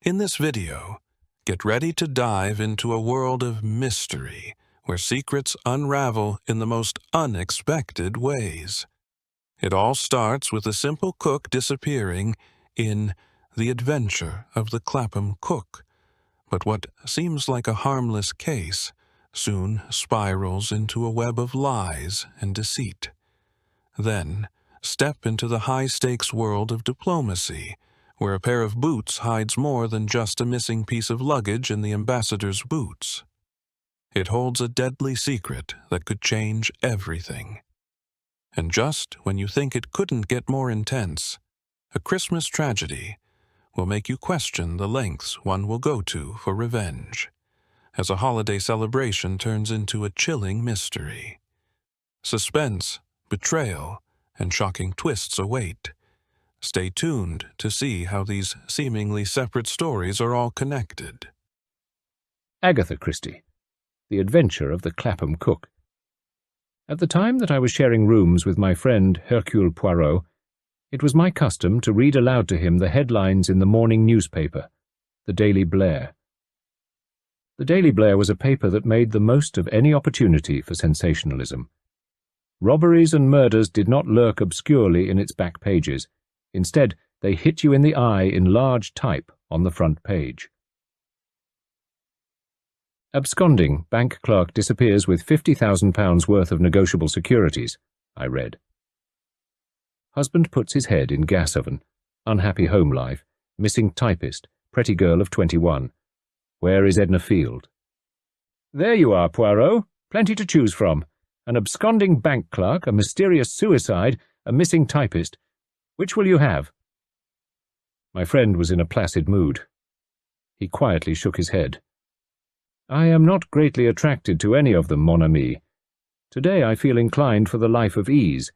In this video, get ready to dive into a world of mystery where secrets unravel in the most unexpected ways. It all starts with a simple cook disappearing in The Adventure of the Clapham Cook, but what seems like a harmless case soon spirals into a web of lies and deceit. Then, step into the high-stakes world of diplomacy, where a pair of boots hides more than just a missing piece of luggage in the ambassador's boots. It holds a deadly secret that could change everything. And just when you think it couldn't get more intense, a Christmas tragedy will make you question the lengths one will go to for revenge, as a holiday celebration turns into a chilling mystery. Suspense, betrayal, and shocking twists await. Stay tuned to see how these seemingly separate stories are all connected. Agatha Christie, The Adventure of the Clapham Cook. At the time that I was sharing rooms with my friend Hercule Poirot, it was my custom to read aloud to him the headlines in the morning newspaper, the Daily Blair. The Daily Blair was a paper that made the most of any opportunity for sensationalism. Robberies and murders did not lurk obscurely in its back pages. Instead, they hit you in the eye in large type on the front page. Absconding bank clerk disappears with £50,000 worth of negotiable securities, I read. Husband puts his head in gas oven. Unhappy home life. Missing typist. Pretty girl of 21. Where is Edna Field? There you are, Poirot. Plenty to choose from. An absconding bank clerk, a mysterious suicide, a missing typist. Which will you have? My friend was in a placid mood. He quietly shook his head. I am not greatly attracted to any of them, mon ami. Today I feel inclined for the life of ease.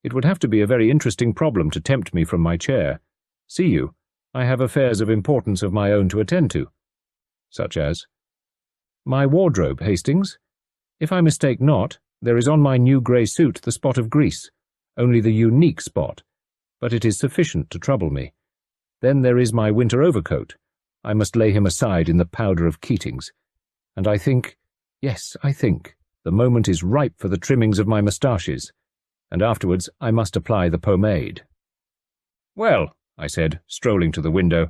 It would have to be a very interesting problem to tempt me from my chair. See you, I have affairs of importance of my own to attend to. Such as? My wardrobe, Hastings. If I mistake not, there is on my new grey suit the spot of grease, only the unique spot, but it is sufficient to trouble me. Then there is my winter overcoat. I must lay him aside in the powder of Keating's. And I think, yes, I think, the moment is ripe for the trimmings of my moustaches, and afterwards I must apply the pomade. Well, I said, strolling to the window,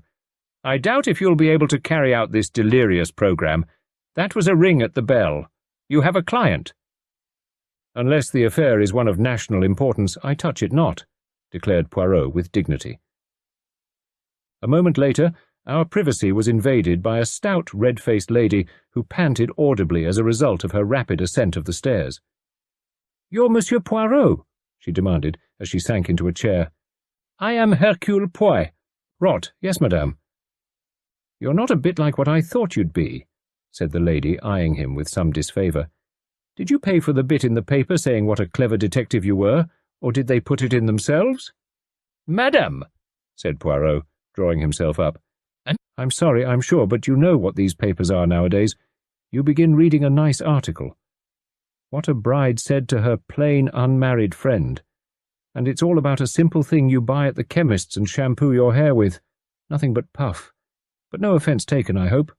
I doubt if you'll be able to carry out this delirious programme. That was a ring at the bell. You have a client. Unless the affair is one of national importance, I touch it not, declared Poirot with dignity. A moment later, our privacy was invaded by a stout, red-faced lady who panted audibly as a result of her rapid ascent of the stairs. "You're Monsieur Poirot?" she demanded as she sank into a chair. "I am Hercule Poirot. Rot, yes, madame." "You're not a bit like what I thought you'd be," said the lady, eyeing him with some disfavour. "Did you pay for the bit in the paper saying what a clever detective you were, or did they put it in themselves?" "Madame," said Poirot, drawing himself up. "I'm sorry, I'm sure, but you know what these papers are nowadays. You begin reading a nice article. What a bride said to her plain, unmarried friend. And it's all about a simple thing you buy at the chemist's and shampoo your hair with. Nothing but puff. But no offence taken, I hope.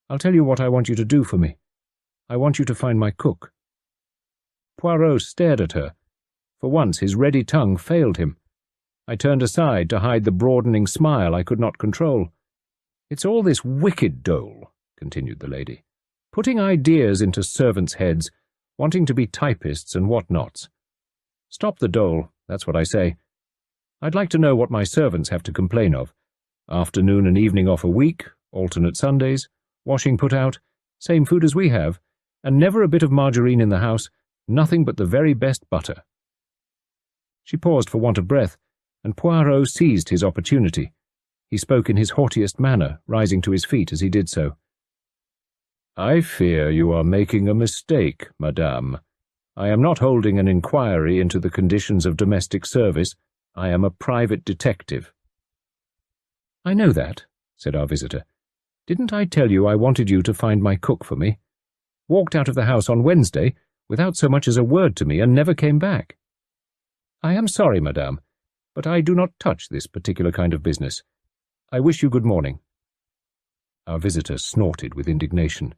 I'll tell you what I want you to do for me. I want you to find my cook." Poirot stared at her. For once his ready tongue failed him. I turned aside to hide the broadening smile I could not control. "It's all this wicked dole," continued the lady, "putting ideas into servants' heads, wanting to be typists and what-nots. Stop the dole, that's what I say. I'd like to know what my servants have to complain of. Afternoon and evening off a week, alternate Sundays, washing put out, same food as we have, and never a bit of margarine in the house, nothing but the very best butter." She paused for want of breath, and Poirot seized his opportunity. He spoke in his haughtiest manner, rising to his feet as he did so. "I fear you are making a mistake, madame. I am not holding an inquiry into the conditions of domestic service. I am a private detective." "I know that," said our visitor. "Didn't I tell you I wanted you to find my cook for me? Walked out of the house on Wednesday without so much as a word to me and never came back." "I am sorry, madame, but I do not touch this particular kind of business. I wish you good morning." Our visitor snorted with indignation.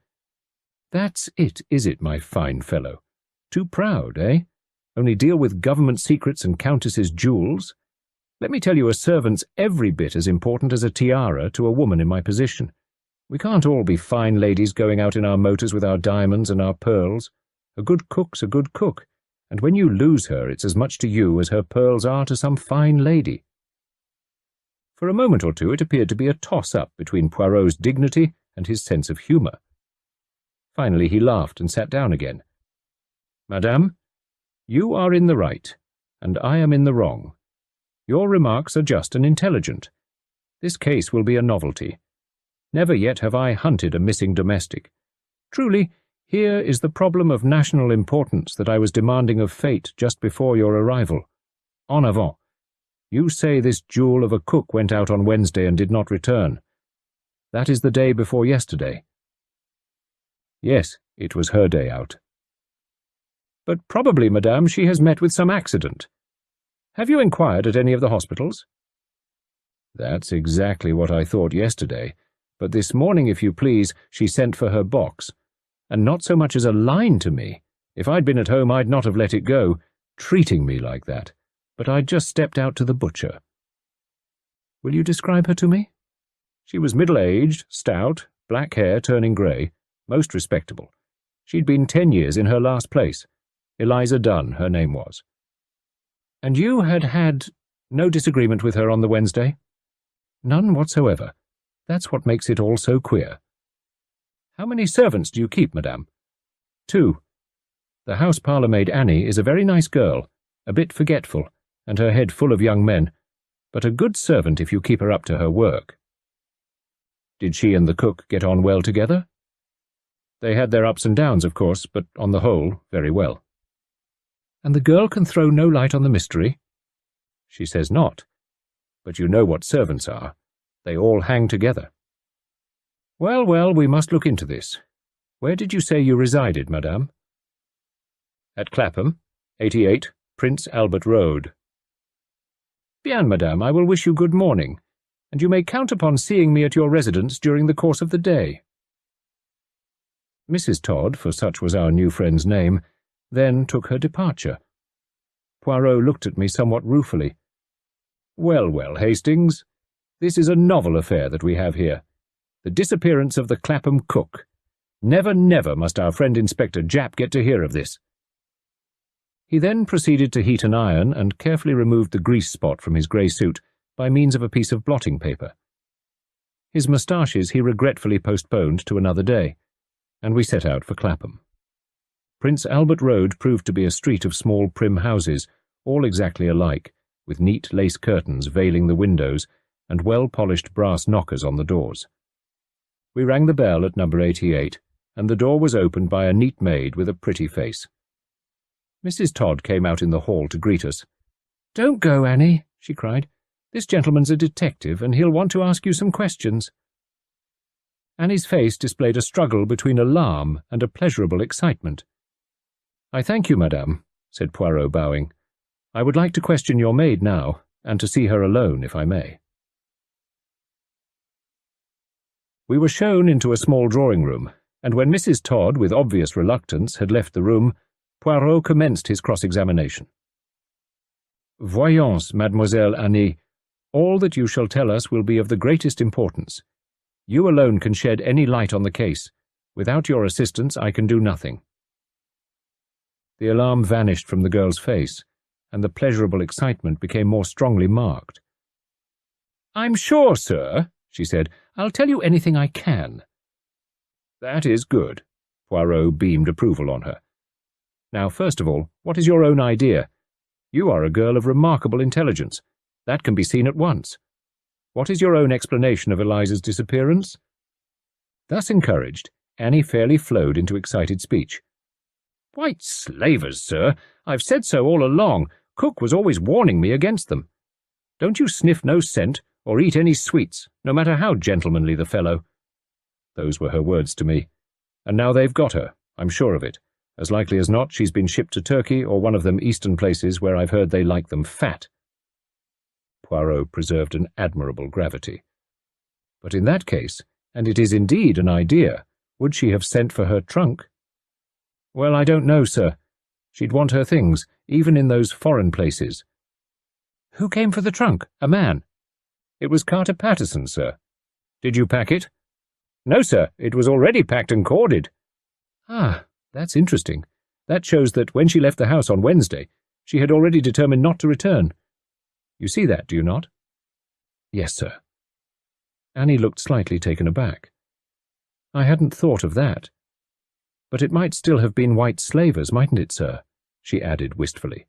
That's it, is it, my fine fellow? Too proud, eh? Only deal with government secrets and countesses' jewels? Let me tell you, a servant's every bit as important as a tiara to a woman in my position. We can't all be fine ladies going out in our motors with our diamonds and our pearls. A good cook's a good cook, and when you lose her, it's as much to you as her pearls are to some fine lady. For a moment or two it appeared to be a toss-up between Poirot's dignity and his sense of humour. Finally he laughed and sat down again. Madame, you are in the right, and I am in the wrong. Your remarks are just and intelligent. This case will be a novelty. Never yet have I hunted a missing domestic. Truly, here is the problem of national importance that I was demanding of fate just before your arrival. En avant. You say this jewel of a cook went out on Wednesday and did not return. That is the day before yesterday. Yes, it was her day out. But probably, madame, she has met with some accident. Have you inquired at any of the hospitals? That's exactly what I thought yesterday, but this morning, if you please, she sent for her box, and not so much as a line to me. If I'd been at home, I'd not have let it go, treating me like that, but I'd just stepped out to the butcher. Will you describe her to me? She was middle-aged, stout, black hair turning grey, most respectable. She'd been 10 years in her last place. Eliza Dunn, her name was. And you had had no disagreement with her on the Wednesday? None whatsoever. That's what makes it all so queer. How many servants do you keep, madame? 2. The house parlour-maid Annie is a very nice girl, a bit forgetful, and her head full of young men, but a good servant if you keep her up to her work. Did she and the cook get on well together? They had their ups and downs, of course, but on the whole, very well. And the girl can throw no light on the mystery? She says not. But you know what servants are. They all hang together. Well, well, we must look into this. Where did you say you resided, madame? At Clapham, 88, Prince Albert Road. Bien, madame, I will wish you good morning, and you may count upon seeing me at your residence during the course of the day. Mrs. Todd, for such was our new friend's name, then took her departure. Poirot looked at me somewhat ruefully. Well, well, Hastings, this is a novel affair that we have here. The disappearance of the Clapham cook. Never, never must our friend Inspector Japp get to hear of this. He then proceeded to heat an iron and carefully removed the grease spot from his grey suit by means of a piece of blotting paper. His moustaches he regretfully postponed to another day, and we set out for Clapham. Prince Albert Road proved to be a street of small prim houses, all exactly alike, with neat lace curtains veiling the windows and well-polished brass knockers on the doors. We rang the bell at number 88, and the door was opened by a neat maid with a pretty face. Mrs. Todd came out in the hall to greet us. "Don't go, Annie," she cried. "This gentleman's a detective, and he'll want to ask you some questions." Annie's face displayed a struggle between alarm and a pleasurable excitement. "I thank you, madame," said Poirot, bowing. "I would like to question your maid now, and to see her alone, if I may." We were shown into a small drawing-room, and when Mrs. Todd, with obvious reluctance, had left the room, Poirot commenced his cross-examination. "Voyons, Mademoiselle Annie, all that you shall tell us will be of the greatest importance. You alone can shed any light on the case. Without your assistance I can do nothing." The alarm vanished from the girl's face, and the pleasurable excitement became more strongly marked. "I'm sure, sir," she said, "I'll tell you anything I can." "That is good." Poirot beamed approval on her. "Now, first of all, what is your own idea? You are a girl of remarkable intelligence. That can be seen at once. What is your own explanation of Eliza's disappearance?" Thus encouraged, Annie fairly flowed into excited speech. "White slavers, sir. I've said so all along. Cook was always warning me against them. Don't you sniff no scent, or eat any sweets, no matter how gentlemanly the fellow." Those were her words to me. "And now they've got her, I'm sure of it. As likely as not, she's been shipped to Turkey or one of them eastern places where I've heard they like them fat." Poirot preserved an admirable gravity. "But in that case, And it is indeed an idea. Would she have sent for her trunk? Well, I don't know, sir. She'd want her things, even in those foreign places. Who came for the trunk? A man? It was Carter Patterson, sir. Did you pack it? No, sir. It was already packed and corded. Ah, that's interesting. That shows that when she left the house on Wednesday, she had already determined not to return. You see that, do you not? Yes, sir. Annie looked slightly taken aback. I hadn't thought of that. But it might still have been white slavers, mightn't it, sir? She added wistfully.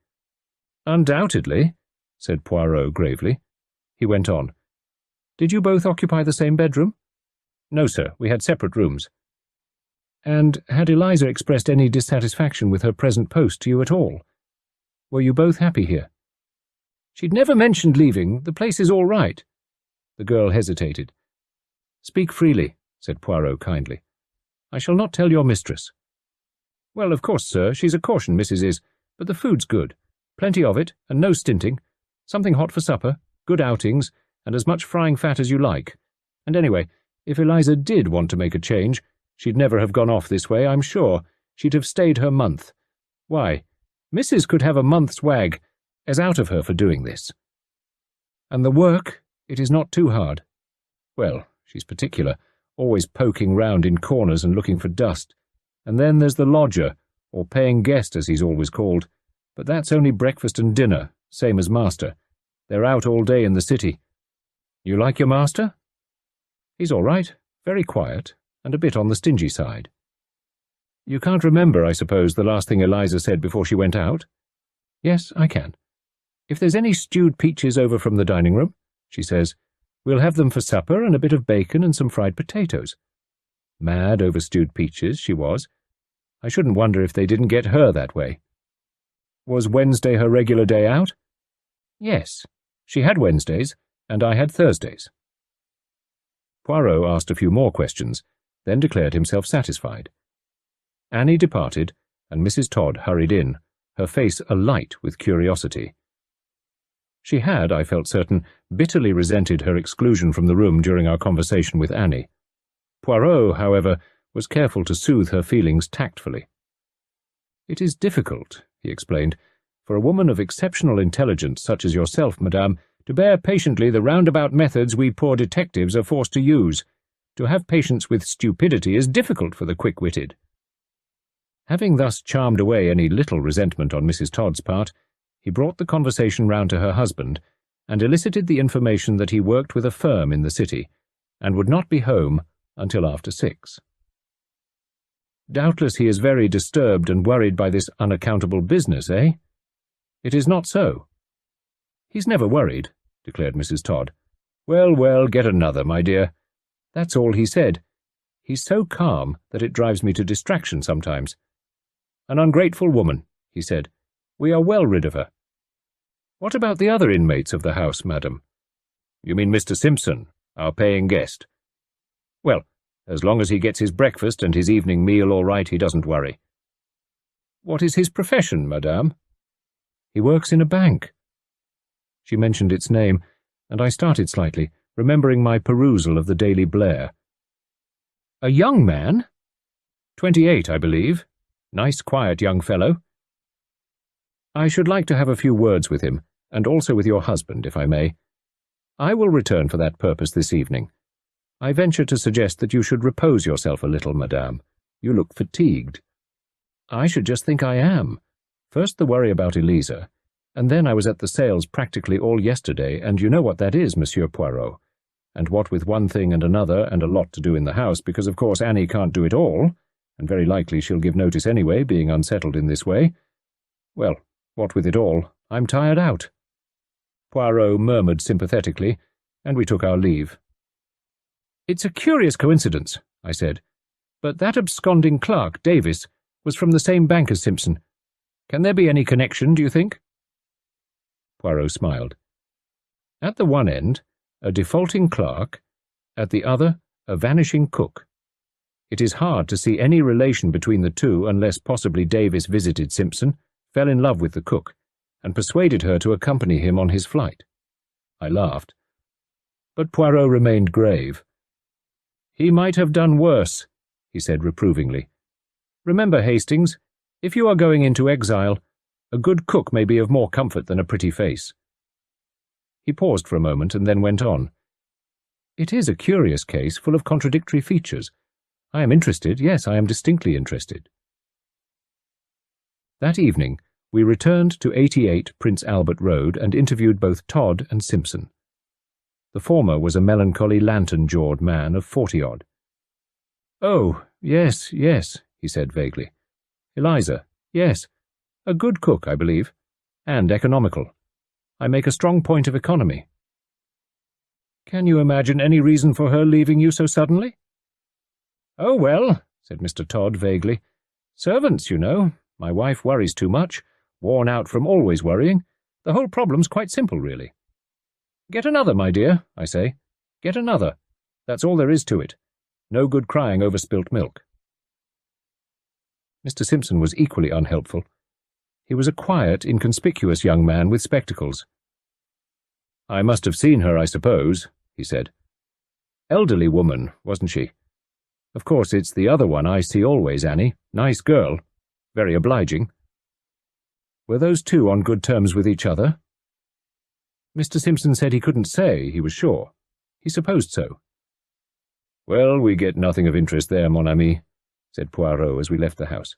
Undoubtedly, said Poirot gravely. He went on. Did you both occupy the same bedroom? No, sir, we had separate rooms. And had Eliza expressed any dissatisfaction with her present post to you at all? Were you both happy here? She'd never mentioned leaving. The place is all right. The girl hesitated. Speak freely, said Poirot kindly. I shall not tell your mistress. Well, of course, sir, she's a caution, Mrs. is, but the food's good. Plenty of it, and no stinting. Something hot for supper, good outings, and as much frying fat as you like. And anyway, if Eliza did want to make a change, she'd never have gone off this way, I'm sure. She'd have stayed her month. Why, Mrs. could have a month's wag as out of her for doing this. And the work, it is not too hard. Well, she's particular, always poking round in corners and looking for dust. And then there's the lodger, or paying guest as he's always called. But that's only breakfast and dinner, same as master. They're out all day in the city. You like your master? He's all right, very quiet, and a bit on the stingy side. You can't remember, I suppose, the last thing Eliza said before she went out? Yes, I can. If there's any stewed peaches over from the dining room, she says, we'll have them for supper and a bit of bacon and some fried potatoes. Mad over stewed peaches, she was. I shouldn't wonder if they didn't get her that way. Was Wednesday her regular day out? Yes, she had Wednesdays, and I had Thursdays. Poirot asked a few more questions, then declared himself satisfied. Annie departed, and Mrs. Todd hurried in, her face alight with curiosity. She had, I felt certain, bitterly resented her exclusion from the room during our conversation with Annie. Poirot, however, was careful to soothe her feelings tactfully. It is difficult, he explained, for a woman of exceptional intelligence such as yourself, madame, to bear patiently the roundabout methods we poor detectives are forced to use. To have patience with stupidity is difficult for the quick-witted. Having thus charmed away any little resentment on Mrs. Todd's part, he brought the conversation round to her husband and elicited the information that he worked with a firm in the city and would not be home until after 6. Doubtless he is very disturbed and worried by this unaccountable business, eh? It is not so. He's never worried, declared Mrs. Todd. Well, well, get another, my dear. That's all he said. He's so calm that it drives me to distraction sometimes. An ungrateful woman, he said. We are well rid of her. What about the other inmates of the house, madam? You mean Mr. Simpson, our paying guest? Well, as long as he gets his breakfast and his evening meal all right, he doesn't worry. What is his profession, madame? He works in a bank. She mentioned its name, and I started slightly, remembering my perusal of the Daily Blair. A young man? 28, I believe. Nice, quiet young fellow. I should like to have a few words with him, and also with your husband, if I may. I will return for that purpose this evening. I venture to suggest that you should repose yourself a little, madame. You look fatigued. I should just think I am. First the worry about Eliza, and then I was at the sales practically all yesterday, and you know what that is, Monsieur Poirot. And what with one thing and another, and a lot to do in the house, because of course Annie can't do it all, and very likely she'll give notice anyway, being unsettled in this way. Well, what with it all, I'm tired out. Poirot murmured sympathetically, and we took our leave. It's a curious coincidence, I said, but that absconding clerk, Davis, was from the same bank as Simpson. Can there be any connection, do you think? Poirot smiled. At the one end, a defaulting clerk, at the other, a vanishing cook. It is hard to see any relation between the two unless possibly Davis visited Simpson, fell in love with the cook, and persuaded her to accompany him on his flight. I laughed. But Poirot remained grave. "He might have done worse," he said reprovingly. "Remember, Hastings, if you are going into exile, a good cook may be of more comfort than a pretty face." He paused for a moment and then went on. "It is a curious case, full of contradictory features. I am interested, yes, I am distinctly interested." That evening, we returned to 88 Prince Albert Road and interviewed both Todd and Simpson. The former was a melancholy lantern-jawed man of 40-odd. "Oh, yes, he said vaguely. "Eliza, yes. A good cook, I believe, and economical. I make a strong point of economy." "Can you imagine any reason for her leaving you so suddenly?" "Oh, well," said Mr. Todd vaguely. "Servants, you know. My wife worries too much, worn out from always worrying. The whole problem's quite simple, really. Get another, my dear, I say. Get another. That's all there is to it. No good crying over spilt milk." Mr. Simpson was equally unhelpful. He was a quiet, inconspicuous young man with spectacles. "I must have seen her, I suppose," he said. "Elderly woman, wasn't she? Of course, it's the other one I see always, Annie. Nice girl. Very obliging." "Were those two on good terms with each other?" Mr. Simpson said he couldn't say, he was sure. He supposed so. "Well, we get nothing of interest there, mon ami," said Poirot as we left the house.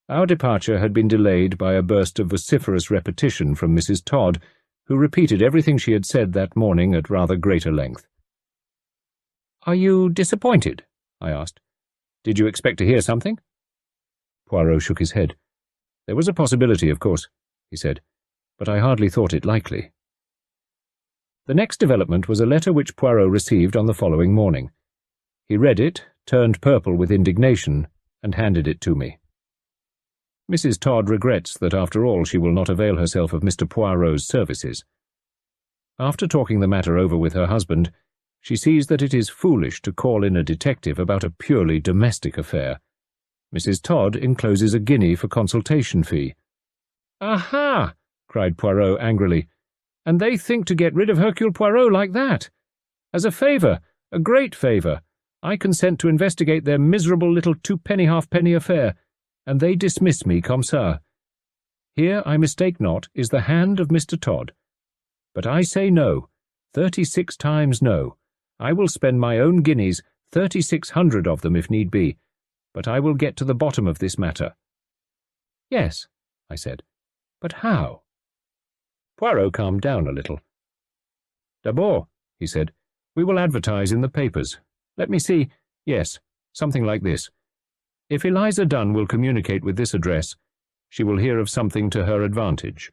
Our departure had been delayed by a burst of vociferous repetition from Mrs. Todd, who repeated everything she had said that morning at rather greater length. "Are you disappointed?" I asked. "Did you expect to hear something?" Poirot shook his head. "There was a possibility, of course," he said, "but I hardly thought it likely." The next development was a letter which Poirot received on the following morning. He read it, turned purple with indignation, and handed it to me. "Mrs. Todd regrets that after all she will not avail herself of Mr. Poirot's services. After talking the matter over with her husband, she sees that it is foolish to call in a detective about a purely domestic affair. Mrs. Todd encloses a guinea for consultation fee." "Aha!" cried Poirot angrily. "And they think to get rid of Hercule Poirot like that? As a favour, a great favour, I consent to investigate their miserable little two-penny-halfpenny affair, and they dismiss me comme ça. Here, I mistake not, is the hand of Mr. Todd. But I say no, 36 times no. I will spend my own guineas, 3,600 of them if need be, but I will get to the bottom of this matter." "Yes," I said, "but how?" Poirot calmed down a little. "D'abord," he said, "we will advertise in the papers. Let me see. Yes, something like this. If Eliza Dunn will communicate with this address, she will hear of something to her advantage.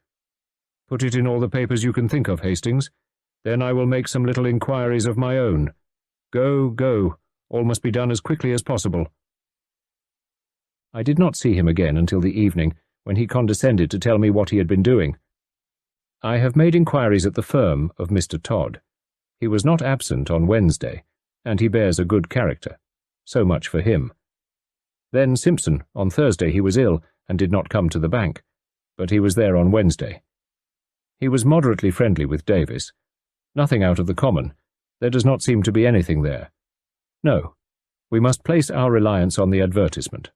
Put it in all the papers you can think of, Hastings. Then I will make some little inquiries of my own. Go, go. All must be done as quickly as possible." I did not see him again until the evening, when he condescended to tell me what he had been doing. "I have made inquiries at the firm of Mr. Todd. He was not absent on Wednesday, and he bears a good character. So much for him. Then Simpson, on Thursday he was ill and did not come to the bank, but he was there on Wednesday. He was moderately friendly with Davis. Nothing out of the common. There does not seem to be anything there. No, we must place our reliance on the advertisement."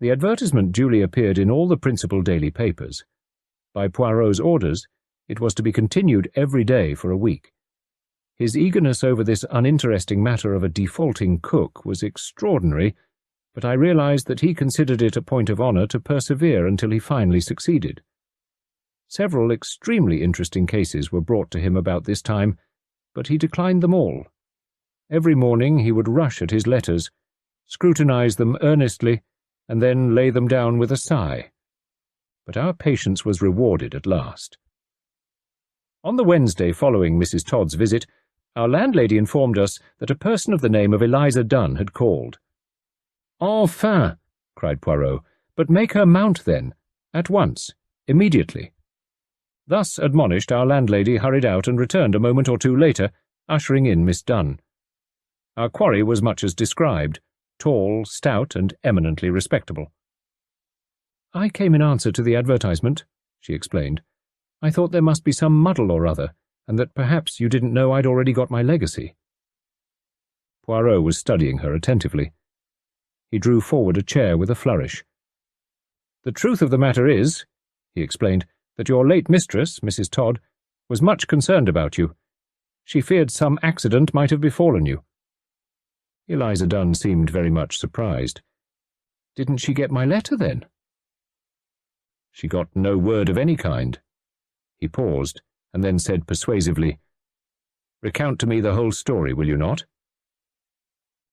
The advertisement duly appeared in all the principal daily papers. By Poirot's orders, it was to be continued every day for a week. His eagerness over this uninteresting matter of a defaulting cook was extraordinary, but I realized that he considered it a point of honor to persevere until he finally succeeded. Several extremely interesting cases were brought to him about this time, but he declined them all. Every morning he would rush at his letters, scrutinize them earnestly, and then lay them down with a sigh. But our patience was rewarded at last. On the Wednesday following Mrs. Todd's visit, our landlady informed us that a person of the name of Eliza Dunn had called. "Enfin!" cried Poirot, "but make her mount then, at once, immediately." Thus admonished, our landlady hurried out and returned a moment or two later, ushering in Miss Dunn. Our quarry was much as described, tall, stout, and eminently respectable. "I came in answer to the advertisement," she explained. "I thought there must be some muddle or other, and that perhaps you didn't know I'd already got my legacy." Poirot was studying her attentively. He drew forward a chair with a flourish. "The truth of the matter is," he explained, "that your late mistress, Mrs. Todd, was much concerned about you. She feared some accident might have befallen you." Eliza Dunn seemed very much surprised. "Didn't she get my letter, then?" "She got no word of any kind." He paused, and then said persuasively, "Recount to me the whole story, will you not?"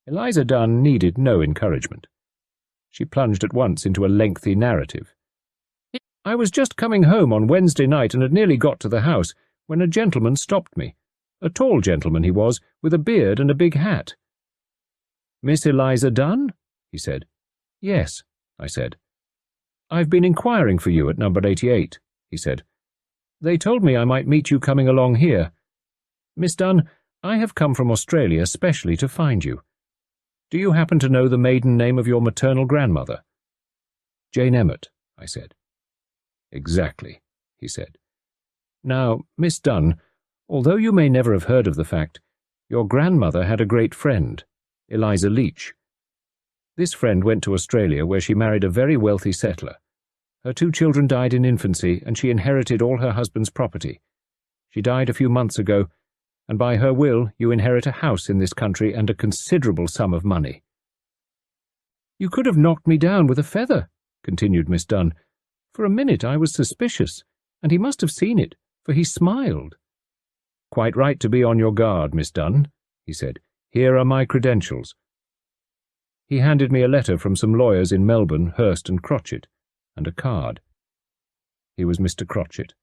Eliza Dunn needed no encouragement. She plunged at once into a lengthy narrative. "I was just coming home on Wednesday night and had nearly got to the house when a gentleman stopped me. A tall gentleman he was, with a beard and a big hat. 'Miss Eliza Dunn?' he said. 'Yes,' I said. 'I've been inquiring for you at number 88, he said. 'They told me I might meet you coming along here. Miss Dunn, I have come from Australia specially to find you. Do you happen to know the maiden name of your maternal grandmother?' 'Jane Emmett,' I said. 'Exactly,' he said. 'Now, Miss Dunn, although you may never have heard of the fact, your grandmother had a great friend, Eliza Leach. This friend went to Australia, where she married a very wealthy settler. Her 2 children died in infancy, and she inherited all her husband's property. She died a few months ago, and by her will you inherit a house in this country and a considerable sum of money.' 'You could have knocked me down with a feather,' continued Miss Dunn. 'For a minute I was suspicious, and he must have seen it, for he smiled.' 'Quite right to be on your guard, Miss Dunn,' he said. 'Here are my credentials.' He handed me a letter from some lawyers in Melbourne, Hurst and Crotchet, and a card. He was Mr. Crotchet.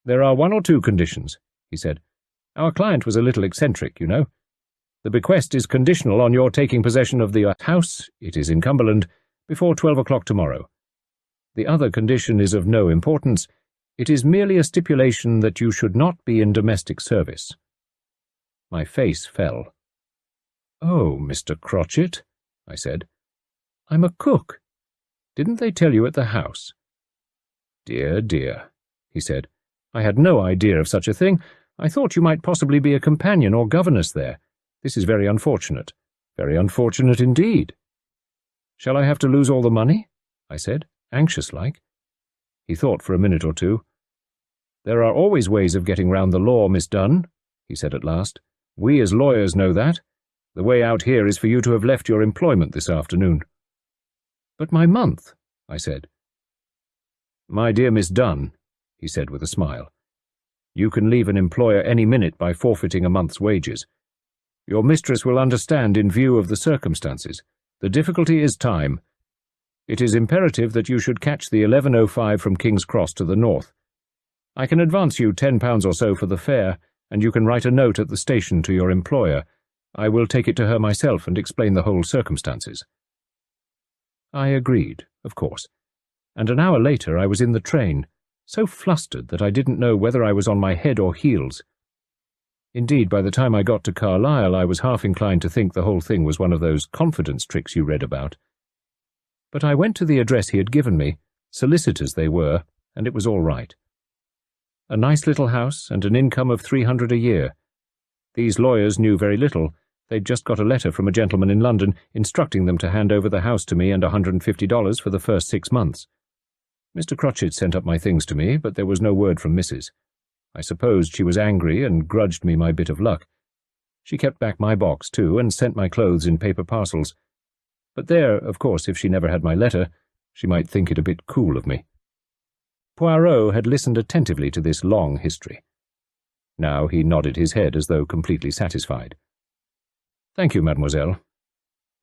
'There are 1 or 2 conditions,' he said. 'Our client was a little eccentric, you know. The bequest is conditional on your taking possession of the house, it is in Cumberland, before 12 o'clock tomorrow. The other condition is of no importance. It is merely a stipulation that you should not be in domestic service.' My face fell. 'Oh, Mr. Crotchet,' I said. 'I'm a cook. Didn't they tell you at the house?' 'Dear, dear,' he said. 'I had no idea of such a thing. I thought you might possibly be a companion or governess there. This is very unfortunate. Very unfortunate indeed.' 'Shall I have to lose all the money?' I said, anxious-like. He thought for a minute or two. 'There are always ways of getting round the law, Miss Dunn,' he said at last. 'We as lawyers know that. The way out here is for you to have left your employment this afternoon.' 'But my month,' I said. 'My dear Miss Dunn,' he said with a smile, 'you can leave an employer any minute by forfeiting a month's wages. Your mistress will understand in view of the circumstances. The difficulty is time. It is imperative that you should catch the 11:05 from King's Cross to the north. I can advance you £10 or so for the fare, and you can write a note at the station to your employer. I will take it to her myself and explain the whole circumstances.' I agreed, of course, and an hour later I was in the train, so flustered that I didn't know whether I was on my head or heels. Indeed, by the time I got to Carlisle, I was half inclined to think the whole thing was one of those confidence tricks you read about. But I went to the address he had given me, solicitors they were, and it was all right. A nice little house and an income of £300 a year. These lawyers knew very little. They'd just got a letter from a gentleman in London instructing them to hand over the house to me and $150 for the first 6 months. Mr. Crotchet sent up my things to me, but there was no word from Mrs. I supposed she was angry and grudged me my bit of luck. She kept back my box, too, and sent my clothes in paper parcels. But there, of course, if she never had my letter, she might think it a bit cool of me. Poirot had listened attentively to this long history. Now he nodded his head as though completely satisfied. "Thank you, mademoiselle.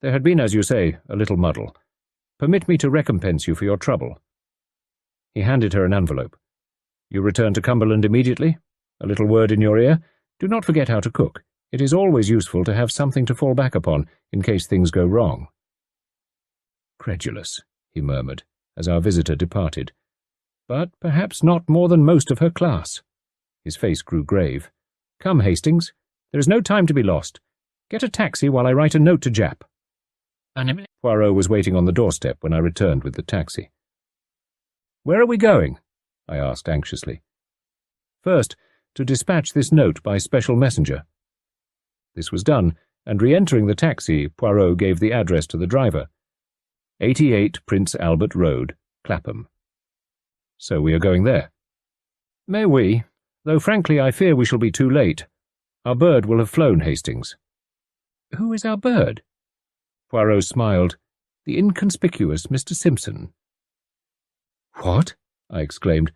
There had been, as you say, a little muddle. Permit me to recompense you for your trouble." He handed her an envelope. "You return to Cumberland immediately? A little word in your ear. Do not forget how to cook. It is always useful to have something to fall back upon in case things go wrong." "Credulous," he murmured, as our visitor departed. "But perhaps not more than most of her class." His face grew grave. "Come, Hastings. There is no time to be lost. Get a taxi while I write a note to Jap." Poirot was waiting on the doorstep when I returned with the taxi. "Where are we going?" I asked anxiously. "First, to dispatch this note by special messenger." This was done, and re-entering the taxi, Poirot gave the address to the driver. 88 Prince Albert Road, Clapham. So we are going there. May we, though frankly I fear we shall be too late. Our bird will have flown, Hastings. Who is our bird? Poirot smiled. The inconspicuous Mr. Simpson. What? I exclaimed.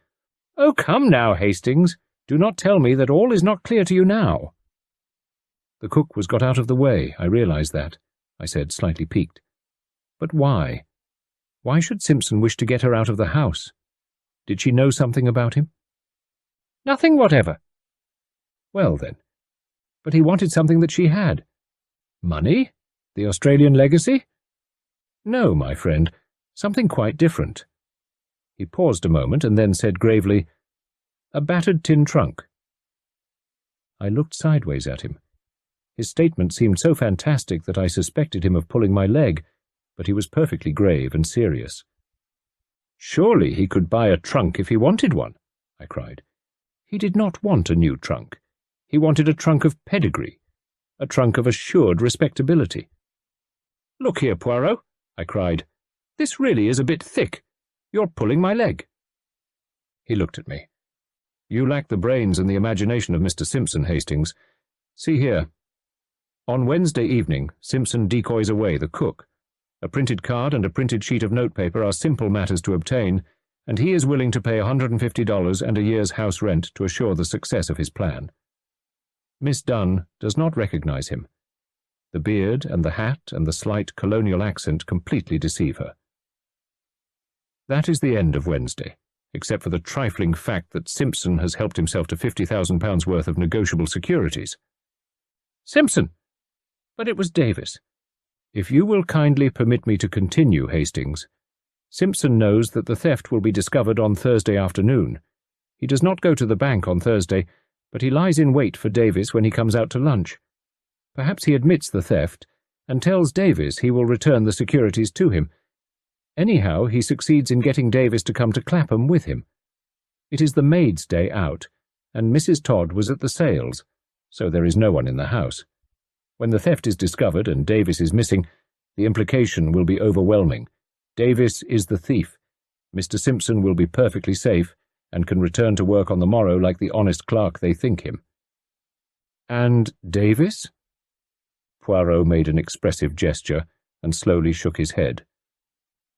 Oh, come now, Hastings. Do not tell me that all is not clear to you now. The cook was got out of the way, I realized that, I said, slightly piqued. But why? Why should Simpson wish to get her out of the house? Did she know something about him? Nothing whatever. Well, then. But he wanted something that she had. Money? The Australian legacy? No, my friend, something quite different. He paused a moment and then said gravely, a battered tin trunk. I looked sideways at him. His statement seemed so fantastic that I suspected him of pulling my leg, but he was perfectly grave and serious. Surely he could buy a trunk if he wanted one, I cried. He did not want a new trunk. He wanted a trunk of pedigree, a trunk of assured respectability. Look here, Poirot, I cried. This really is a bit thick. You're pulling my leg. He looked at me. You lack the brains and the imagination of Mr. Simpson, Hastings. See here. On Wednesday evening, Simpson decoys away the cook. A printed card and a printed sheet of notepaper are simple matters to obtain, and he is willing to pay $150 and a year's house rent to assure the success of his plan. Miss Dunn does not recognize him. The beard and the hat and the slight colonial accent completely deceive her. That is the end of Wednesday, except for the trifling fact that Simpson has helped himself to £50,000 worth of negotiable securities. Simpson! But it was Davis. If you will kindly permit me to continue, Hastings. Simpson knows that the theft will be discovered on Thursday afternoon. He does not go to the bank on Thursday, but he lies in wait for Davis when he comes out to lunch. Perhaps he admits the theft and tells Davis he will return the securities to him. Anyhow, he succeeds in getting Davis to come to Clapham with him. It is the maid's day out, and Mrs. Todd was at the sales, so there is no one in the house. When the theft is discovered and Davis is missing, the implication will be overwhelming. Davis is the thief. Mr. Simpson will be perfectly safe and can return to work on the morrow like the honest clerk they think him. And Davis? Poirot made an expressive gesture and slowly shook his head.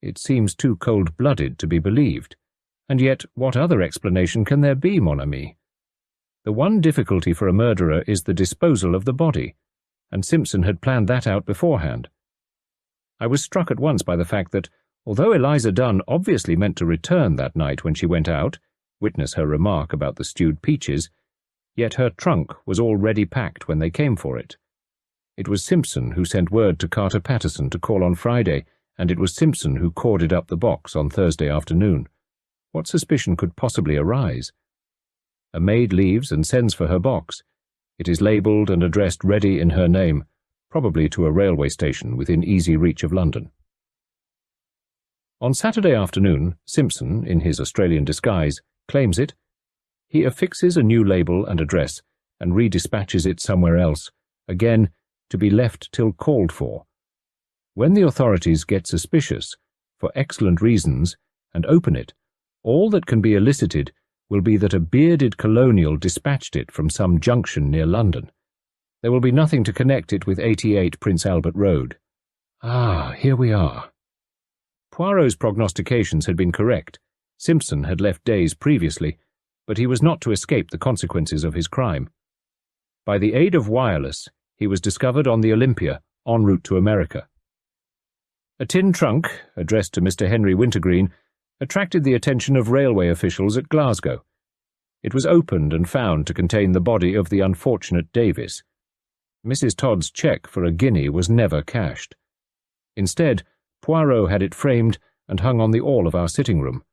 It seems too cold-blooded to be believed. And yet, what other explanation can there be, mon ami? The one difficulty for a murderer is the disposal of the body, and Simpson had planned that out beforehand. I was struck at once by the fact that, although Eliza Dunn obviously meant to return that night when she went out, witness her remark about the stewed peaches, yet her trunk was already packed when they came for it. It was Simpson who sent word to Carter Patterson to call on Friday, and it was Simpson who corded up the box on Thursday afternoon. What suspicion could possibly arise? A maid leaves and sends for her box. It is labelled and addressed ready in her name, probably to a railway station within easy reach of London. On Saturday afternoon, Simpson, in his Australian disguise, claims it. He affixes a new label and address and redispatches it somewhere else, again to be left till called for. When the authorities get suspicious, for excellent reasons, and open it, all that can be elicited will be that a bearded colonial dispatched it from some junction near London. There will be nothing to connect it with 88 Prince Albert Road. Ah, here we are. Poirot's prognostications had been correct. Simpson had left days previously, but he was not to escape the consequences of his crime. By the aid of wireless, he was discovered on the Olympia, en route to America. A tin trunk, addressed to Mr. Henry Wintergreen, attracted the attention of railway officials at Glasgow. It was opened and found to contain the body of the unfortunate Davis. Mrs. Todd's cheque for £1 was never cashed. Instead, Poirot had it framed and hung on the wall of our sitting-room.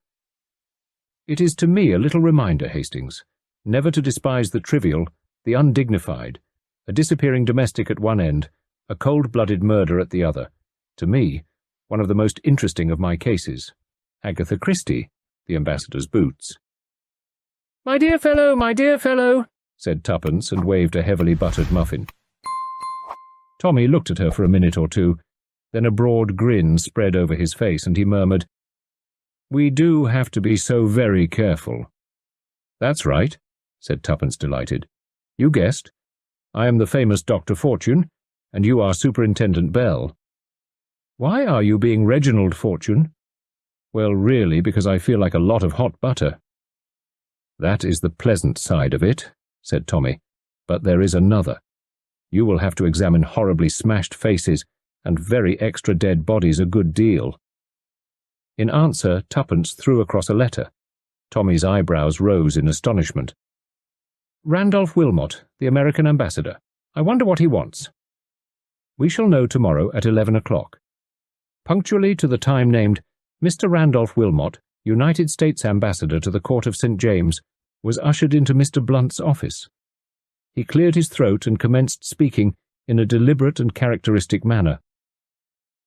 It is to me a little reminder, Hastings, never to despise the trivial, the undignified, a disappearing domestic at one end, a cold-blooded murder at the other. To me, one of the most interesting of my cases. Agatha Christie, the ambassador's boots. "My dear fellow, my dear fellow," said Tuppence and waved a heavily buttered muffin. Tommy looked at her for a minute or two, then a broad grin spread over his face, and he murmured, "We do have to be so very careful." "That's right," said Tuppence, delighted. "You guessed. I am the famous Dr. Fortune, and you are Superintendent Bell." "Why are you being Reginald Fortune?" "Well, really, because I feel like a lot of hot butter." "That is the pleasant side of it," said Tommy, "but there is another. You will have to examine horribly smashed faces and very extra dead bodies a good deal." In answer, Tuppence threw across a letter. Tommy's eyebrows rose in astonishment. "Randolph Wilmot, the American ambassador. I wonder what he wants." "We shall know tomorrow at 11 o'clock. Punctually to the time named, Mr. Randolph Wilmot, United States Ambassador to the Court of St. James, was ushered into Mr. Blunt's office. He cleared his throat and commenced speaking in a deliberate and characteristic manner.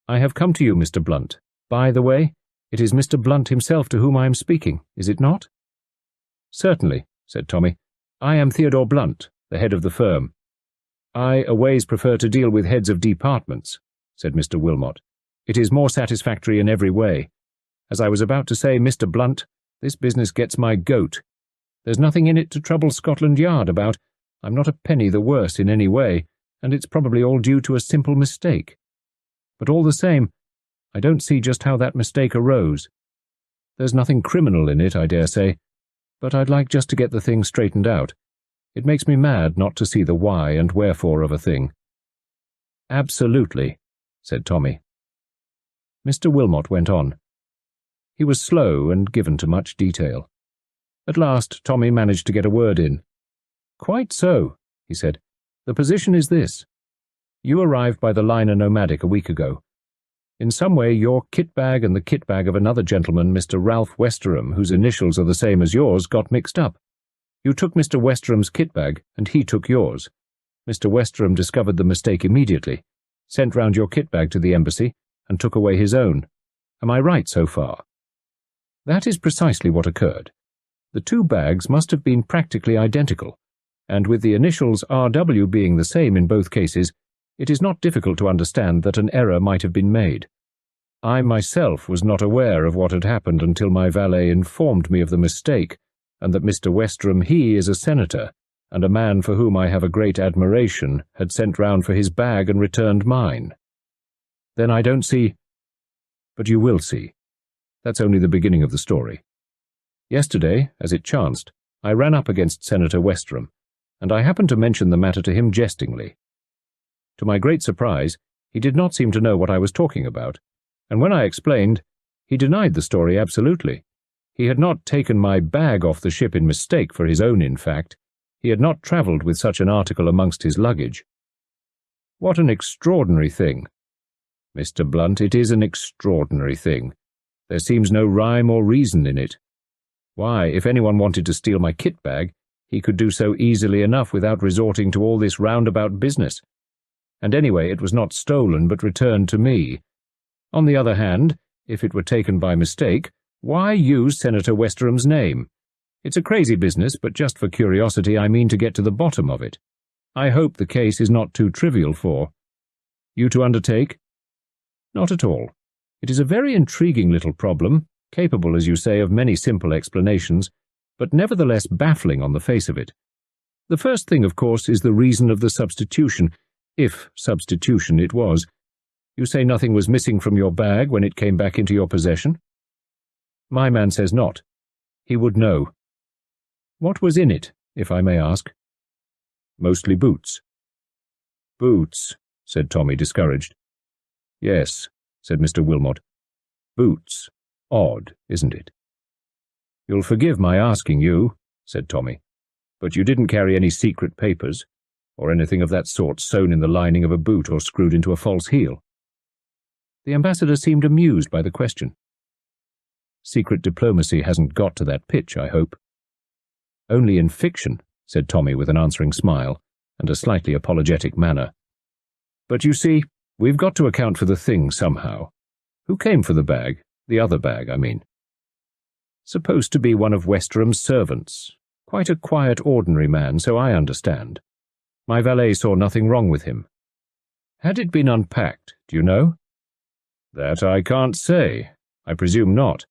"I have come to you, Mr. Blunt. By the way, it is Mr. Blunt himself to whom I am speaking, is it not?" "Certainly," said Tommy. "I am Theodore Blunt, the head of the firm." "I always prefer to deal with heads of departments," said Mr. Wilmot. "It is more satisfactory in every way. As I was about to say, Mr. Blunt, this business gets my goat. There's nothing in it to trouble Scotland Yard about. I'm not a penny the worse in any way, and it's probably all due to a simple mistake. But all the same, I don't see just how that mistake arose. There's nothing criminal in it, I dare say, but I'd like just to get the thing straightened out. It makes me mad not to see the why and wherefore of a thing." "Absolutely," said Tommy. Mr. Wilmot went on. He was slow and given to much detail. At last Tommy managed to get a word in. "Quite so," he said. "The position is this. You arrived by the liner Nomadic a week ago. In some way your kit bag and the kit bag of another gentleman, Mr. Ralph Westerham, whose initials are the same as yours, got mixed up. You took Mr. Westerham's kit bag, and he took yours. Mr. Westerham discovered the mistake immediately, sent round your kit bag to the embassy, and took away his own. Am I right so far?" "That is precisely what occurred. The two bags must have been practically identical, and with the initials R.W. being the same in both cases, it is not difficult to understand that an error might have been made. I myself was not aware of what had happened until my valet informed me of the mistake, and that Mr. Westerham, he is a senator, and a man for whom I have a great admiration, had sent round for his bag and returned mine. Then I don't see— But you will see. That's only the beginning of the story. Yesterday, as it chanced, I ran up against Senator Westerham, and I happened to mention the matter to him jestingly. To my great surprise, he did not seem to know what I was talking about, and when I explained, he denied the story absolutely. He had not taken my bag off the ship in mistake for his own, in fact. He had not travelled with such an article amongst his luggage. What an extraordinary thing. Mr. Blunt, it is an extraordinary thing. There seems no rhyme or reason in it. Why, if anyone wanted to steal my kit bag, he could do so easily enough without resorting to all this roundabout business. And anyway, it was not stolen but returned to me. On the other hand, if it were taken by mistake, why use Senator Westerham's name? It's a crazy business, but just for curiosity I mean to get to the bottom of it. I hope the case is not too trivial for you to undertake? Not at all. It is a very intriguing little problem, capable, as you say, of many simple explanations, but nevertheless baffling on the face of it. The first thing, of course, is the reason of the substitution, if substitution it was. You say nothing was missing from your bag when it came back into your possession? My man says not. He would know. What was in it, if I may ask? Mostly boots. Boots, said Tommy, discouraged. Yes, said Mr. Wilmot. Boots. Odd, isn't it? You'll forgive my asking you, said Tommy, but you didn't carry any secret papers, or anything of that sort sewn in the lining of a boot or screwed into a false heel. The ambassador seemed amused by the question. Secret diplomacy hasn't got to that pitch, I hope. Only in fiction, said Tommy with an answering smile and a slightly apologetic manner. But you see, we've got to account for the thing somehow. Who came for the bag? The other bag, I mean. Supposed to be one of Westerham's servants. Quite a quiet, ordinary man, so I understand. My valet saw nothing wrong with him. Had it been unpacked, do you know? That I can't say. I presume not.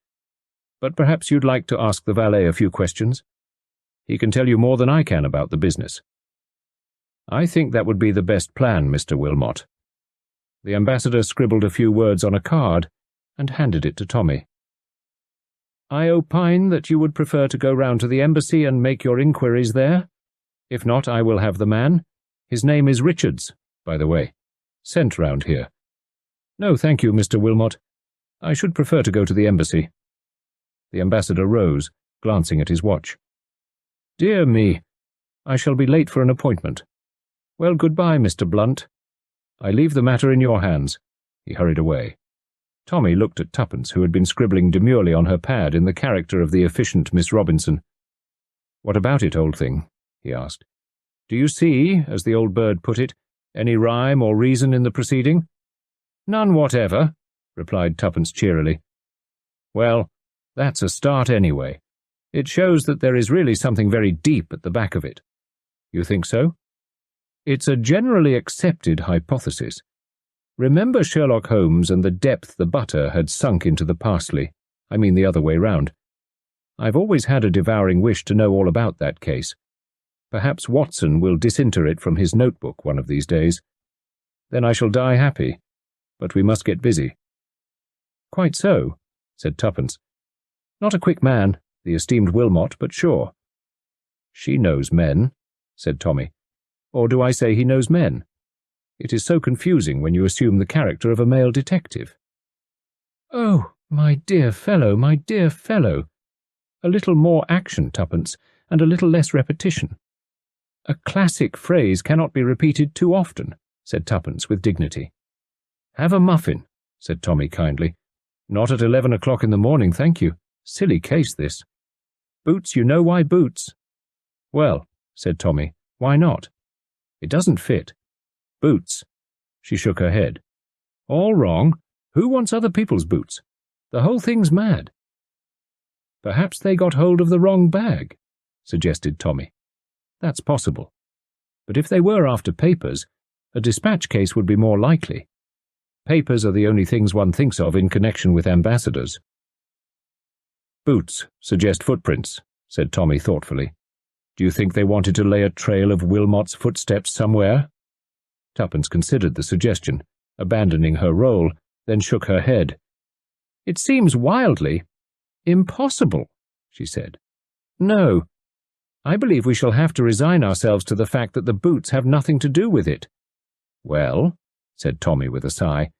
But perhaps you'd like to ask the valet a few questions? He can tell you more than I can about the business. I think that would be the best plan, Mr. Wilmot. The ambassador scribbled a few words on a card and handed it to Tommy. I opine that you would prefer to go round to the embassy and make your inquiries there. If not, I will have the man. His name is Richards, by the way. Sent round here. No, thank you, Mr. Wilmot. I should prefer to go to the embassy. The ambassador rose, glancing at his watch. Dear me, I shall be late for an appointment. Well, goodbye, Mr. Blunt. I leave the matter in your hands. He hurried away. Tommy looked at Tuppence, who had been scribbling demurely on her pad in the character of the efficient Miss Robinson. What about it, old thing? He asked. Do you see, as the old bird put it, any rhyme or reason in the proceeding? None whatever, replied Tuppence cheerily. Well, that's a start anyway. It shows that there is really something very deep at the back of it. You think so? It's a generally accepted hypothesis. Remember Sherlock Holmes and the depth the butter had sunk into the parsley. I mean the other way round. I've always had a devouring wish to know all about that case. Perhaps Watson will disinter it from his notebook one of these days. Then I shall die happy. But we must get busy. Quite so, said Tuppence. Not a quick man, the esteemed Wilmot, but sure. She knows men, said Tommy. Or do I say he knows men? It is so confusing when you assume the character of a male detective. Oh, my dear fellow, my dear fellow. A little more action, Tuppence, and a little less repetition. A classic phrase cannot be repeated too often, said Tuppence with dignity. Have a muffin, said Tommy kindly. Not at 11 o'clock in the morning, thank you. Silly case, this. Boots, you know why boots? Well, said Tommy, why not? It doesn't fit. Boots. She shook her head. All wrong. Who wants other people's boots? The whole thing's mad. Perhaps they got hold of the wrong bag, suggested Tommy. That's possible. But if they were after papers, a dispatch case would be more likely. Papers are the only things one thinks of in connection with ambassadors. Boots suggest footprints, said Tommy thoughtfully. Do you think they wanted to lay a trail of Wilmot's footsteps somewhere? Tuppence considered the suggestion, abandoning her role, then shook her head. It seems wildly impossible, she said. No. I believe we shall have to resign ourselves to the fact that the boots have nothing to do with it. Well, said Tommy with a sigh,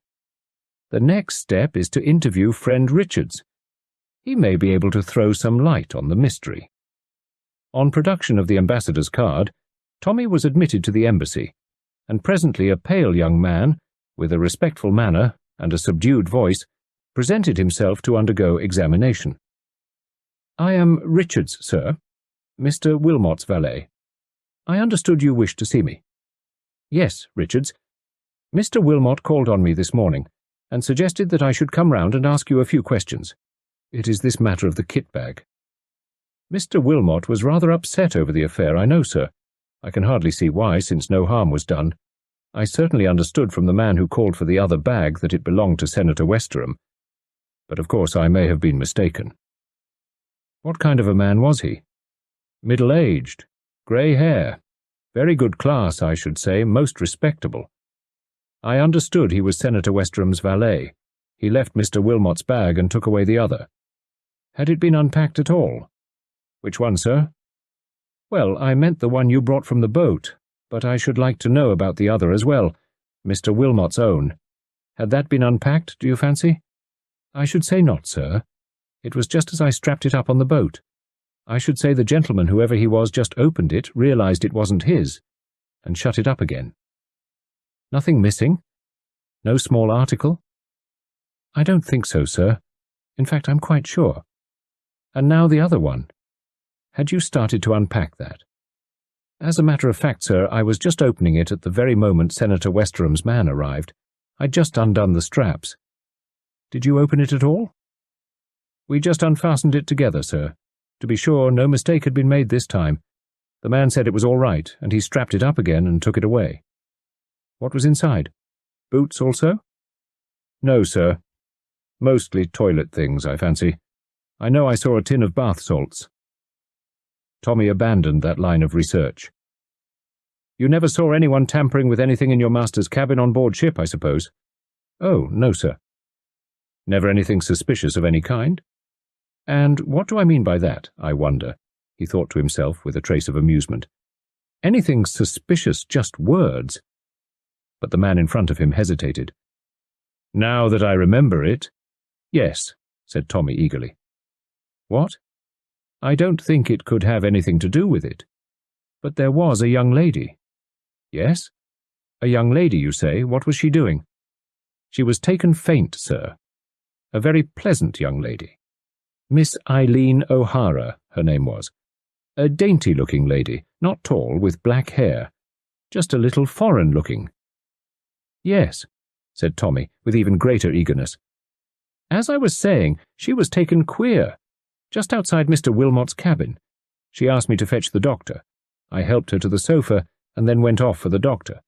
the next step is to interview friend Richards. He may be able to throw some light on the mystery. On production of the ambassador's card, Tommy was admitted to the embassy, and presently a pale young man, with a respectful manner and a subdued voice, presented himself to undergo examination. I am Richards, sir, Mr. Wilmot's valet. I understood you wished to see me. Yes, Richards. Mr. Wilmot called on me this morning, and suggested that I should come round and ask you a few questions. It is this matter of the kit bag. Mr. Wilmot was rather upset over the affair, I know, sir. I can hardly see why, since no harm was done. I certainly understood from the man who called for the other bag that it belonged to Senator Westerham. But of course I may have been mistaken. What kind of a man was he? Middle-aged, grey hair. Very good class, I should say, most respectable. I understood he was Senator Westerham's valet. He left Mr. Wilmot's bag and took away the other. Had it been unpacked at all? Which one, sir? Well, I meant the one you brought from the boat, but I should like to know about the other as well, Mr. Wilmot's own. Had that been unpacked, do you fancy? I should say not, sir. It was just as I strapped it up on the boat. I should say the gentleman, whoever he was, just opened it, realized it wasn't his, and shut it up again. Nothing missing? No small article? I don't think so, sir. In fact, I'm quite sure. And now the other one. Had you started to unpack that? As a matter of fact, sir, I was just opening it at the very moment Senator Westerham's man arrived. I'd just undone the straps. Did you open it at all? We just unfastened it together, sir. To be sure, no mistake had been made this time. The man said it was all right, and he strapped it up again and took it away. What was inside? Boots also? No, sir. Mostly toilet things, I fancy. I know I saw a tin of bath salts. Tommy abandoned that line of research. You never saw anyone tampering with anything in your master's cabin on board ship, I suppose? Oh, no, sir. Never anything suspicious of any kind? And what do I mean by that, I wonder, he thought to himself with a trace of amusement. Anything suspicious, just words. But the man in front of him hesitated. Now that I remember it. Yes, said Tommy eagerly. What? I don't think it could have anything to do with it. But there was a young lady. Yes? A young lady, you say? What was she doing? She was taken faint, sir. A very pleasant young lady. Miss Eileen O'Hara, her name was. A dainty-looking lady, not tall, with black hair. Just a little foreign-looking. Yes, said Tommy, with even greater eagerness. As I was saying, she was taken queer. Just outside Mr. Wilmot's cabin. She asked me to fetch the doctor. I helped her to the sofa, and then went off for the doctor.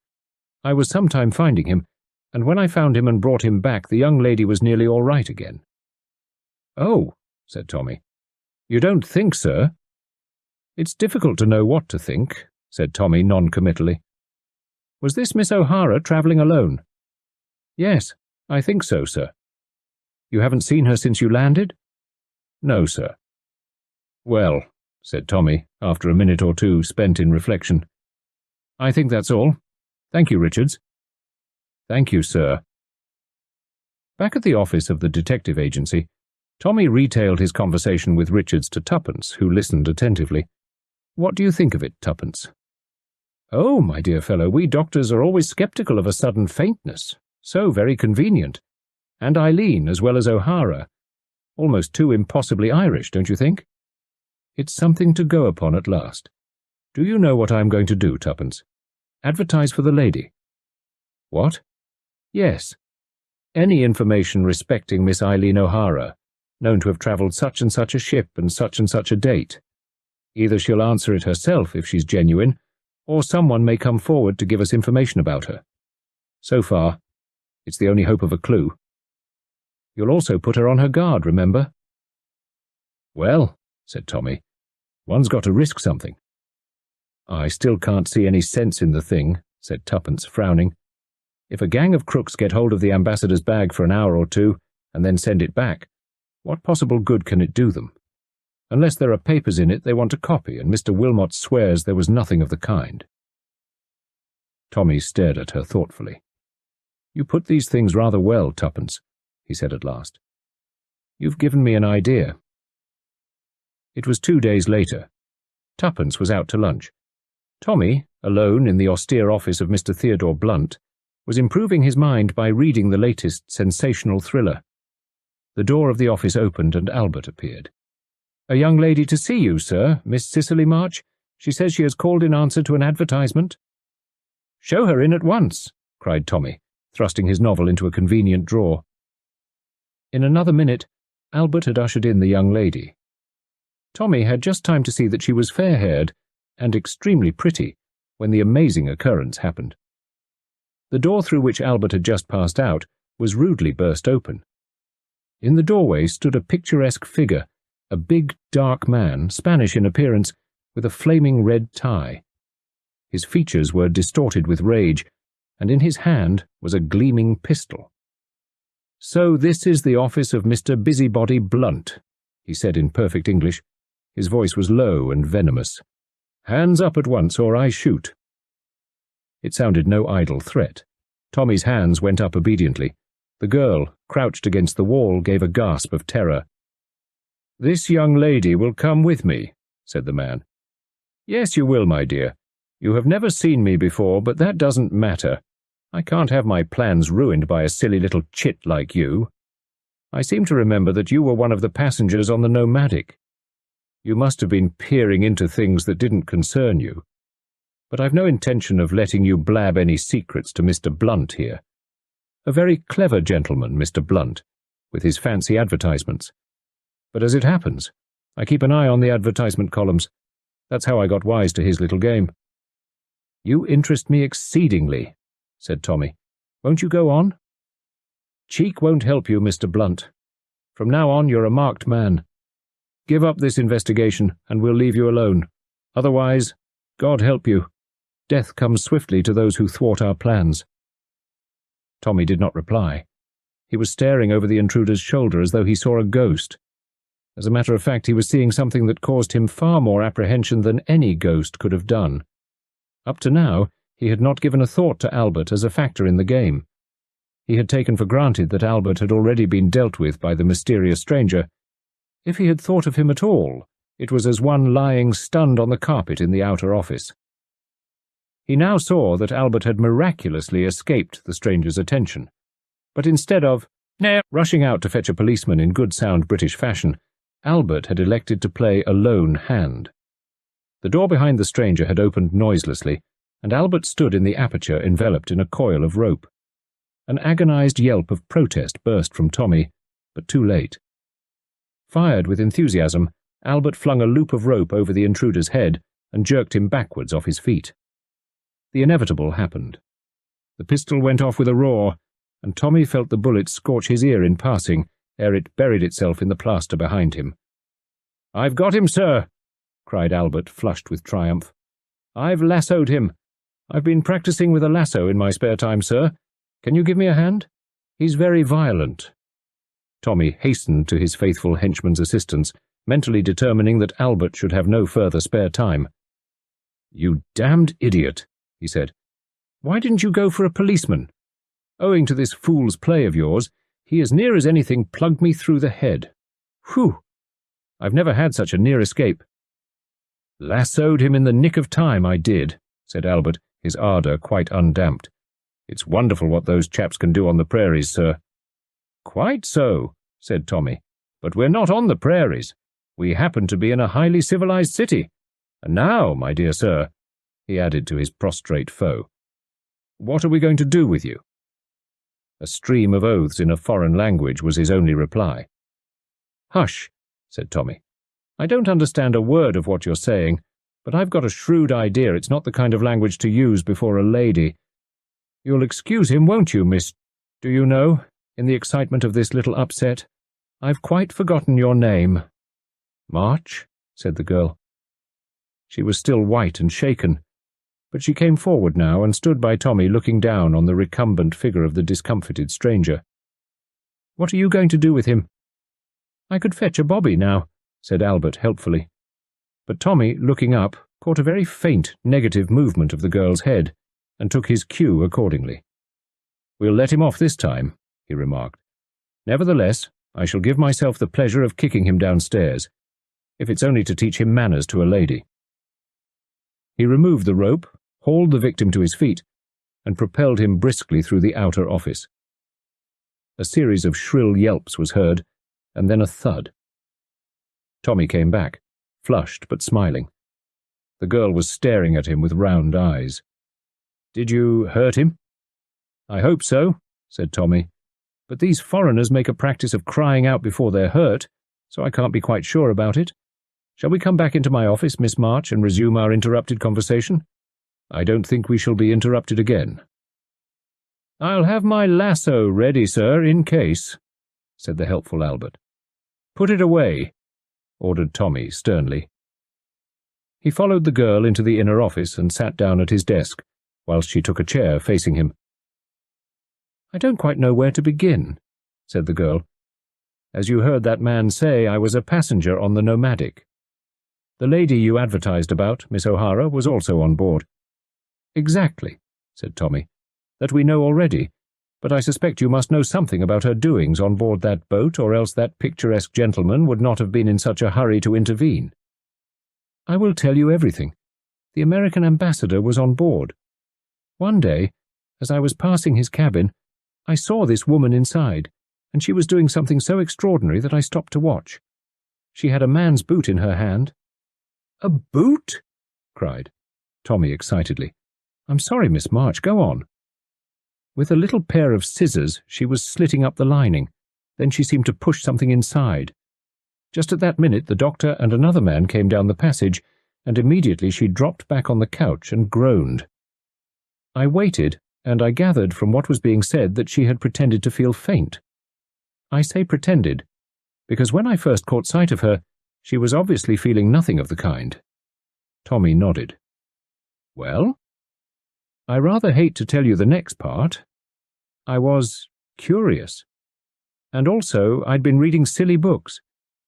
I was some time finding him, and when I found him and brought him back, the young lady was nearly all right again. Oh, said Tommy. You don't think, sir? It's difficult to know what to think, said Tommy non-committally. Was this Miss O'Hara travelling alone? Yes, I think so, sir. You haven't seen her since you landed? No, sir. Well, said Tommy, after a minute or two spent in reflection. I think that's all. Thank you, Richards. Thank you, sir. Back at the office of the detective agency, Tommy retailed his conversation with Richards to Tuppence, who listened attentively. What do you think of it, Tuppence? Oh, my dear fellow, we doctors are always sceptical of a sudden faintness. So very convenient. And Eileen, as well as O'Hara. Almost too impossibly Irish, don't you think? It's something to go upon at last. Do you know what I am going to do, Tuppence? Advertise for the lady. What? Yes. Any information respecting Miss Eileen O'Hara, known to have travelled such and such a ship and such a date. Either she'll answer it herself if she's genuine, or someone may come forward to give us information about her. So far, it's the only hope of a clue. You'll also put her on her guard, remember? Well, said Tommy, one's got to risk something. I still can't see any sense in the thing, said Tuppence, frowning. If a gang of crooks get hold of the ambassador's bag for an hour or two, and then send it back, what possible good can it do them? Unless there are papers in it they want to copy, and Mr. Wilmot swears there was nothing of the kind. Tommy stared at her thoughtfully. You put these things rather well, Tuppence, he said at last. You've given me an idea. It was 2 days later. Tuppence was out to lunch. Tommy, alone in the austere office of Mr. Theodore Blunt, was improving his mind by reading the latest sensational thriller. The door of the office opened and Albert appeared. A young lady to see you, sir, Miss Cicely March. She says she has called in answer to an advertisement. Show her in at once, cried Tommy, thrusting his novel into a convenient drawer. In another minute, Albert had ushered in the young lady. Tommy had just time to see that she was fair-haired and extremely pretty when the amazing occurrence happened. The door through which Albert had just passed out was rudely burst open. In the doorway stood a picturesque figure, a big, dark man, Spanish in appearance, with a flaming red tie. His features were distorted with rage, and in his hand was a gleaming pistol. So this is the office of Mr. Busybody Blunt, he said in perfect English. His voice was low and venomous. Hands up at once, or I shoot. It sounded no idle threat. Tommy's hands went up obediently. The girl, crouched against the wall, gave a gasp of terror. This young lady will come with me, said the man. Yes, you will, my dear. You have never seen me before, but that doesn't matter. I can't have my plans ruined by a silly little chit like you. I seem to remember that you were one of the passengers on the Nomadic. You must have been peering into things that didn't concern you. But I've no intention of letting you blab any secrets to Mr. Blunt here. A very clever gentleman, Mr. Blunt, with his fancy advertisements. But as it happens, I keep an eye on the advertisement columns. That's how I got wise to his little game. You interest me exceedingly, said Tommy, Won't you go on?" "Cheek won't help you, Mr. Blunt. From now on you're a marked man. Give up this investigation, and we'll leave you alone. Otherwise, God help you. Death comes swiftly to those who thwart our plans." Tommy did not reply. He was staring over the intruder's shoulder as though he saw a ghost. As a matter of fact, he was seeing something that caused him far more apprehension than any ghost could have done. Up to now, he had not given a thought to Albert as a factor in the game. He had taken for granted that Albert had already been dealt with by the mysterious stranger. If he had thought of him at all, it was as one lying stunned on the carpet in the outer office. He now saw that Albert had miraculously escaped the stranger's attention, but instead of rushing out to fetch a policeman in good sound British fashion, Albert had elected to play a lone hand. The door behind the stranger had opened noiselessly, and Albert stood in the aperture enveloped in a coil of rope. An agonized yelp of protest burst from Tommy, but too late. Fired with enthusiasm, Albert flung a loop of rope over the intruder's head and jerked him backwards off his feet. The inevitable happened. The pistol went off with a roar, and Tommy felt the bullet scorch his ear in passing ere it buried itself in the plaster behind him. "I've got him, sir!" cried Albert, flushed with triumph. "I've lassoed him. I've been practicing with a lasso in my spare time, sir. Can you give me a hand? He's very violent." Tommy hastened to his faithful henchman's assistance, mentally determining that Albert should have no further spare time. "You damned idiot," he said. "Why didn't you go for a policeman? Owing to this fool's play of yours, he as near as anything plugged me through the head. Whew! I've never had such a near escape." "Lassoed him in the nick of time, I did," said Albert, his ardour quite undamped. "It's wonderful what those chaps can do on the prairies, sir." "Quite so," said Tommy, "but we're not on the prairies. We happen to be in a highly civilized city. And now, my dear sir," he added to his prostrate foe, "what are we going to do with you?" A stream of oaths in a foreign language was his only reply. "Hush," said Tommy. "I don't understand a word of what you're saying, but I've got a shrewd idea it's not the kind of language to use before a lady. You'll excuse him, won't you, Miss— Do you know, in the excitement of this little upset, I've quite forgotten your name." "March?" said the girl. She was still white and shaken, but she came forward now and stood by Tommy looking down on the recumbent figure of the discomfited stranger. "What are you going to do with him?" "I could fetch a bobby now," said Albert helpfully. But Tommy, looking up, caught a very faint negative movement of the girl's head, and took his cue accordingly. "We'll let him off this time," he remarked. "Nevertheless, I shall give myself the pleasure of kicking him downstairs, if it's only to teach him manners to a lady." He removed the rope, hauled the victim to his feet, and propelled him briskly through the outer office. A series of shrill yelps was heard, and then a thud. Tommy came back, flushed but smiling. The girl was staring at him with round eyes. "Did you hurt him?" "I hope so," said Tommy, "but these foreigners make a practice of crying out before they're hurt, so I can't be quite sure about it. Shall we come back into my office, Miss March, and resume our interrupted conversation? I don't think we shall be interrupted again." "I'll have my lasso ready, sir, in case," said the helpful Albert. "Put it away," ordered Tommy sternly. He followed the girl into the inner office and sat down at his desk, whilst she took a chair facing him. "I don't quite know where to begin," said the girl. "As you heard that man say, I was a passenger on the Nomadic. The lady you advertised about, Miss O'Hara, was also on board." "Exactly," said Tommy. "That we know already, but I suspect you must know something about her doings on board that boat, or else that picturesque gentleman would not have been in such a hurry to intervene." "I will tell you everything. The American ambassador was on board. One day, as I was passing his cabin, I saw this woman inside, and she was doing something so extraordinary that I stopped to watch. She had a man's boot in her hand." "A boot?" cried Tommy excitedly. "I'm sorry, Miss March, go on." "With a little pair of scissors she was slitting up the lining. Then she seemed to push something inside. Just at that minute the doctor and another man came down the passage, and immediately she dropped back on the couch and groaned. I waited, and I gathered from what was being said that she had pretended to feel faint. I say pretended, because when I first caught sight of her, she was obviously feeling nothing of the kind. Tommy nodded. Well? I rather hate to tell you the next part. I was curious. And also, I'd been reading silly books,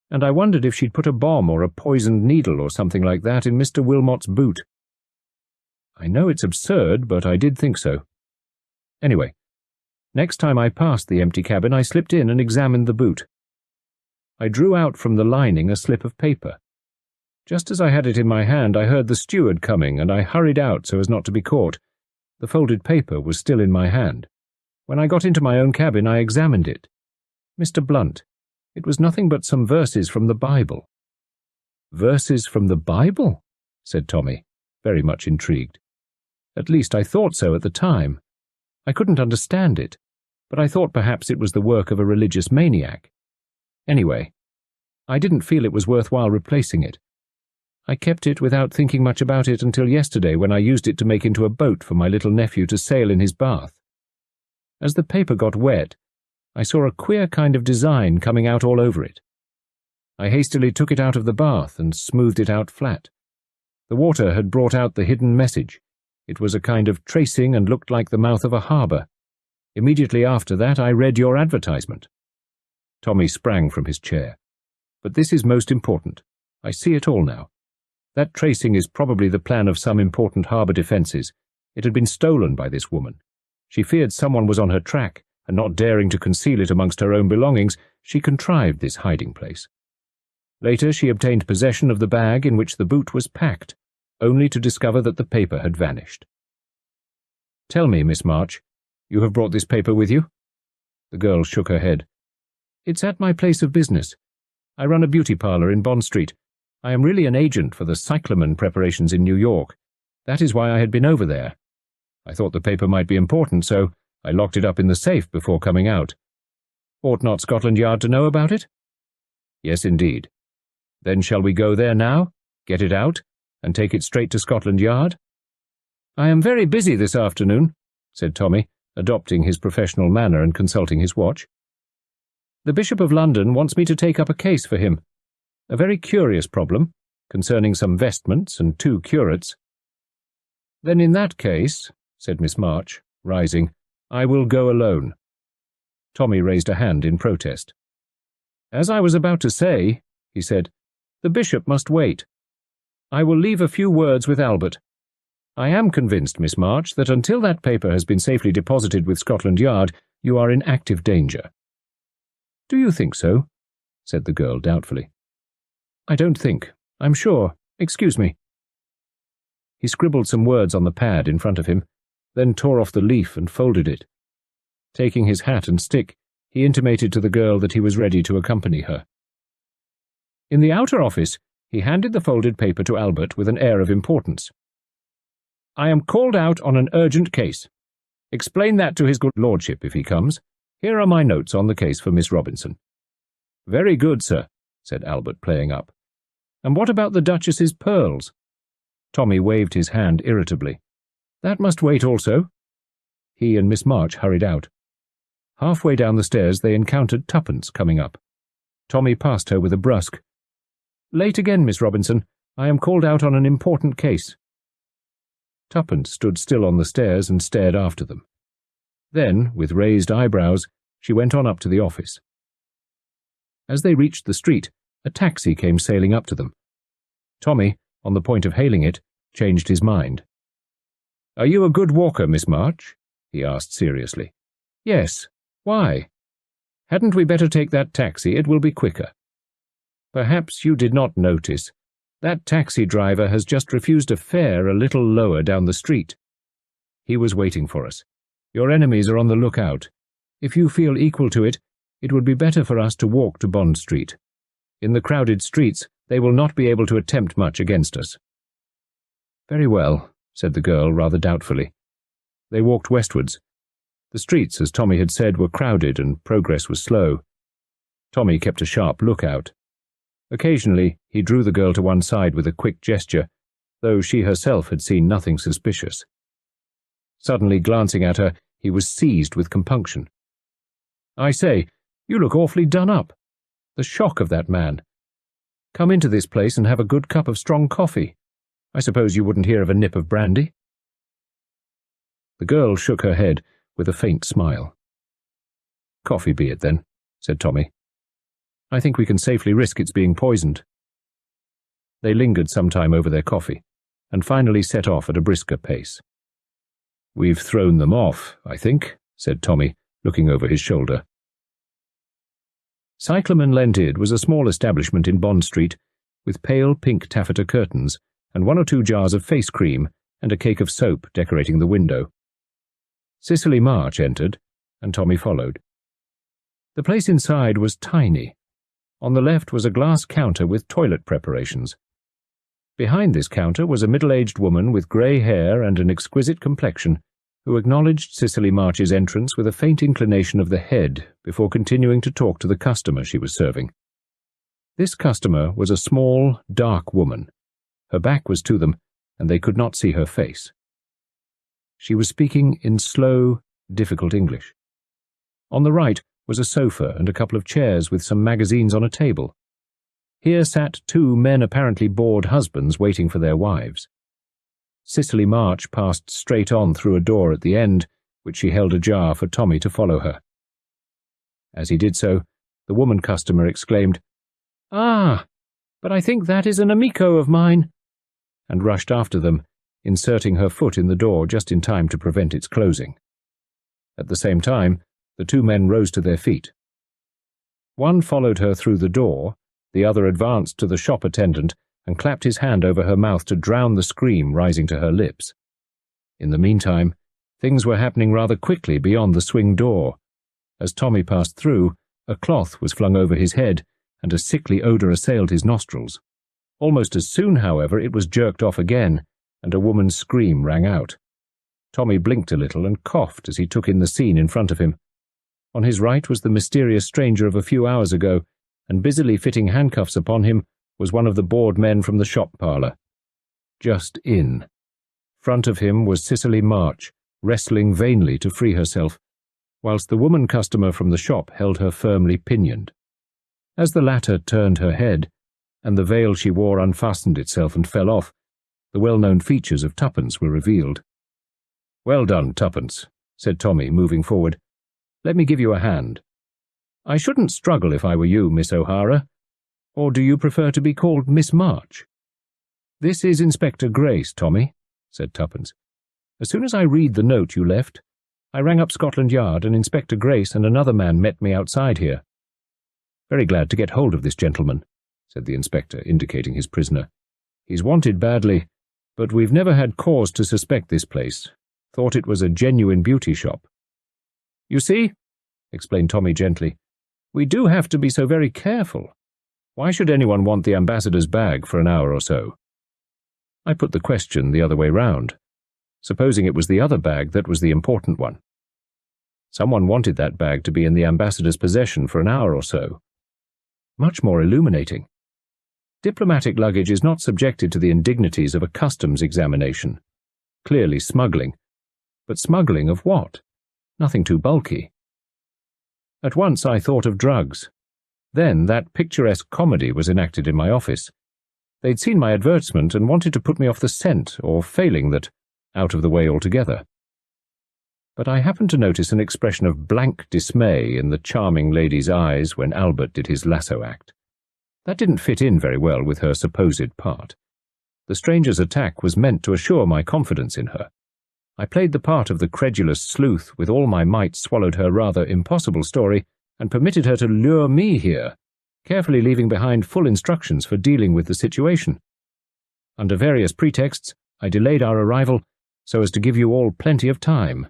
and I wondered if she'd put a bomb or a poisoned needle or something like that in Mr. Wilmot's boot. I know it's absurd, but I did think so. Anyway, next time I passed the empty cabin, I slipped in and examined the boot. I drew out from the lining a slip of paper. Just as I had it in my hand, I heard the steward coming, and I hurried out so as not to be caught. The folded paper was still in my hand. When I got into my own cabin, I examined it. Mr. Blunt, it was nothing but some verses from the Bible. Verses from the Bible? Said Tommy, very much intrigued. At least I thought so at the time. I couldn't understand it, but I thought perhaps it was the work of a religious maniac. Anyway, I didn't feel it was worthwhile replacing it. I kept it without thinking much about it until yesterday, when I used it to make into a boat for my little nephew to sail in his bath. As the paper got wet, I saw a queer kind of design coming out all over it. I hastily took it out of the bath and smoothed it out flat. The water had brought out the hidden message. It was a kind of tracing and looked like the mouth of a harbour. Immediately after that, I read your advertisement. Tommy sprang from his chair. But this is most important. I see it all now. That tracing is probably the plan of some important harbour defences. It had been stolen by this woman. She feared someone was on her track, and not daring to conceal it amongst her own belongings, she contrived this hiding place. Later she obtained possession of the bag in which the boot was packed, only to discover that the paper had vanished. Tell me, Miss March, you have brought this paper with you? The girl shook her head. It's at my place of business. I run a beauty parlour in Bond Street. I am really an agent for the cyclamen preparations in New York. That is why I had been over there. I thought the paper might be important, so I locked it up in the safe before coming out. Ought not Scotland Yard to know about it? Yes, indeed. Then shall we go there now, get it out, and take it straight to Scotland Yard? I am very busy this afternoon, said Tommy, adopting his professional manner and consulting his watch. The Bishop of London wants me to take up a case for him. A very curious problem, concerning some vestments and 2 curates. Then in that case, said Miss March, rising, I will go alone. Tommy raised a hand in protest. As I was about to say, he said, the bishop must wait. I will leave a few words with Albert. I am convinced, Miss March, that until that paper has been safely deposited with Scotland Yard, you are in active danger. Do you think so? Said the girl doubtfully. I don't think. I'm sure. Excuse me. He scribbled some words on the pad in front of him, then tore off the leaf and folded it. Taking his hat and stick, he intimated to the girl that he was ready to accompany her. In the outer office, he handed the folded paper to Albert with an air of importance. I am called out on an urgent case. Explain that to his good lordship if he comes. Here are my notes on the case for Miss Robinson. Very good, sir, said Albert, playing up. And what about the Duchess's pearls? Tommy waved his hand irritably. That must wait also. He and Miss March hurried out. Halfway down the stairs they encountered Tuppence coming up. Tommy passed her with a brusque. Late again, Miss Robinson. I am called out on an important case. Tuppence stood still on the stairs and stared after them. Then, with raised eyebrows, she went on up to the office. As they reached the street, a taxi came sailing up to them. Tommy, on the point of hailing it, changed his mind. Are you a good walker, Miss March? He asked seriously. Yes. Why? Hadn't we better take that taxi? It will be quicker. Perhaps you did not notice. That taxi driver has just refused a fare a little lower down the street. He was waiting for us. Your enemies are on the lookout. If you feel equal to it, it would be better for us to walk to Bond Street. In the crowded streets, they will not be able to attempt much against us. Very well, said the girl rather doubtfully. They walked westwards. The streets, as Tommy had said, were crowded and progress was slow. Tommy kept a sharp lookout. Occasionally, he drew the girl to one side with a quick gesture, though she herself had seen nothing suspicious. Suddenly glancing at her, he was seized with compunction. "I say, you look awfully done up. The shock of that man. Come into this place and have a good cup of strong coffee. I suppose you wouldn't hear of a nip of brandy?" The girl shook her head with a faint smile. "Coffee be it, then," said Tommy. "I think we can safely risk its being poisoned." They lingered some time over their coffee, and finally set off at a brisker pace. "We've thrown them off, I think," said Tommy, looking over his shoulder. Cyclamen Lentid was a small establishment in Bond Street, with pale pink taffeta curtains and 1 or 2 jars of face cream and a cake of soap decorating the window. Cicely March entered, and Tommy followed. The place inside was tiny. On the left was a glass counter with toilet preparations. Behind this counter was a middle-aged woman with grey hair and an exquisite complexion, who acknowledged Cicely March's entrance with a faint inclination of the head before continuing to talk to the customer she was serving. This customer was a small, dark woman. Her back was to them, and they could not see her face. She was speaking in slow, difficult English. On the right was a sofa and a couple of chairs with some magazines on a table. Here sat 2 men apparently bored husbands waiting for their wives. Cicely March passed straight on through a door at the end, which she held ajar for Tommy to follow her. As he did so, the woman customer exclaimed, "Ah, but I think that is an amico of mine," and rushed after them, inserting her foot in the door just in time to prevent its closing. At the same time, the 2 men rose to their feet. One followed her through the door, the other advanced to the shop attendant and clapped his hand over her mouth to drown the scream rising to her lips. In the meantime, things were happening rather quickly beyond the swing door. As Tommy passed through, a cloth was flung over his head, and a sickly odour assailed his nostrils. Almost as soon, however, it was jerked off again, and a woman's scream rang out. Tommy blinked a little and coughed as he took in the scene in front of him. On his right was the mysterious stranger of a few hours ago, and busily fitting handcuffs upon him was one of the bored men from the shop parlour. Just in. Front of him was Cicely March, wrestling vainly to free herself, whilst the woman customer from the shop held her firmly pinioned. As the latter turned her head, and the veil she wore unfastened itself and fell off, the well-known features of Tuppence were revealed. "Well done, Tuppence," said Tommy, moving forward. "Let me give you a hand. I shouldn't struggle if I were you, Miss O'Hara. Or do you prefer to be called Miss March?" "This is Inspector Grace, Tommy," said Tuppence. "As soon as I read the note you left, I rang up Scotland Yard, and Inspector Grace and another man met me outside here." "Very glad to get hold of this gentleman," said the inspector, indicating his prisoner. "He's wanted badly, but we've never had cause to suspect this place. Thought it was a genuine beauty shop." "You see," explained Tommy gently, "we do have to be so very careful. Why should anyone want the ambassador's bag for an hour or so?" I put the question the other way round, supposing it was the other bag that was the important one. Someone wanted that bag to be in the ambassador's possession for an hour or so. Much more illuminating. Diplomatic luggage is not subjected to the indignities of a customs examination. Clearly smuggling. But smuggling of what? Nothing too bulky. At once I thought of drugs. Then that picturesque comedy was enacted in my office. They'd seen my advertisement and wanted to put me off the scent, or failing that, out of the way altogether. But I happened to notice an expression of blank dismay in the charming lady's eyes when Albert did his lasso act. That didn't fit in very well with her supposed part. The stranger's attack was meant to assure my confidence in her. I played the part of the credulous sleuth with all my might, swallowed her rather impossible story, and permitted her to lure me here, carefully leaving behind full instructions for dealing with the situation. Under various pretexts, I delayed our arrival so as to give you all plenty of time.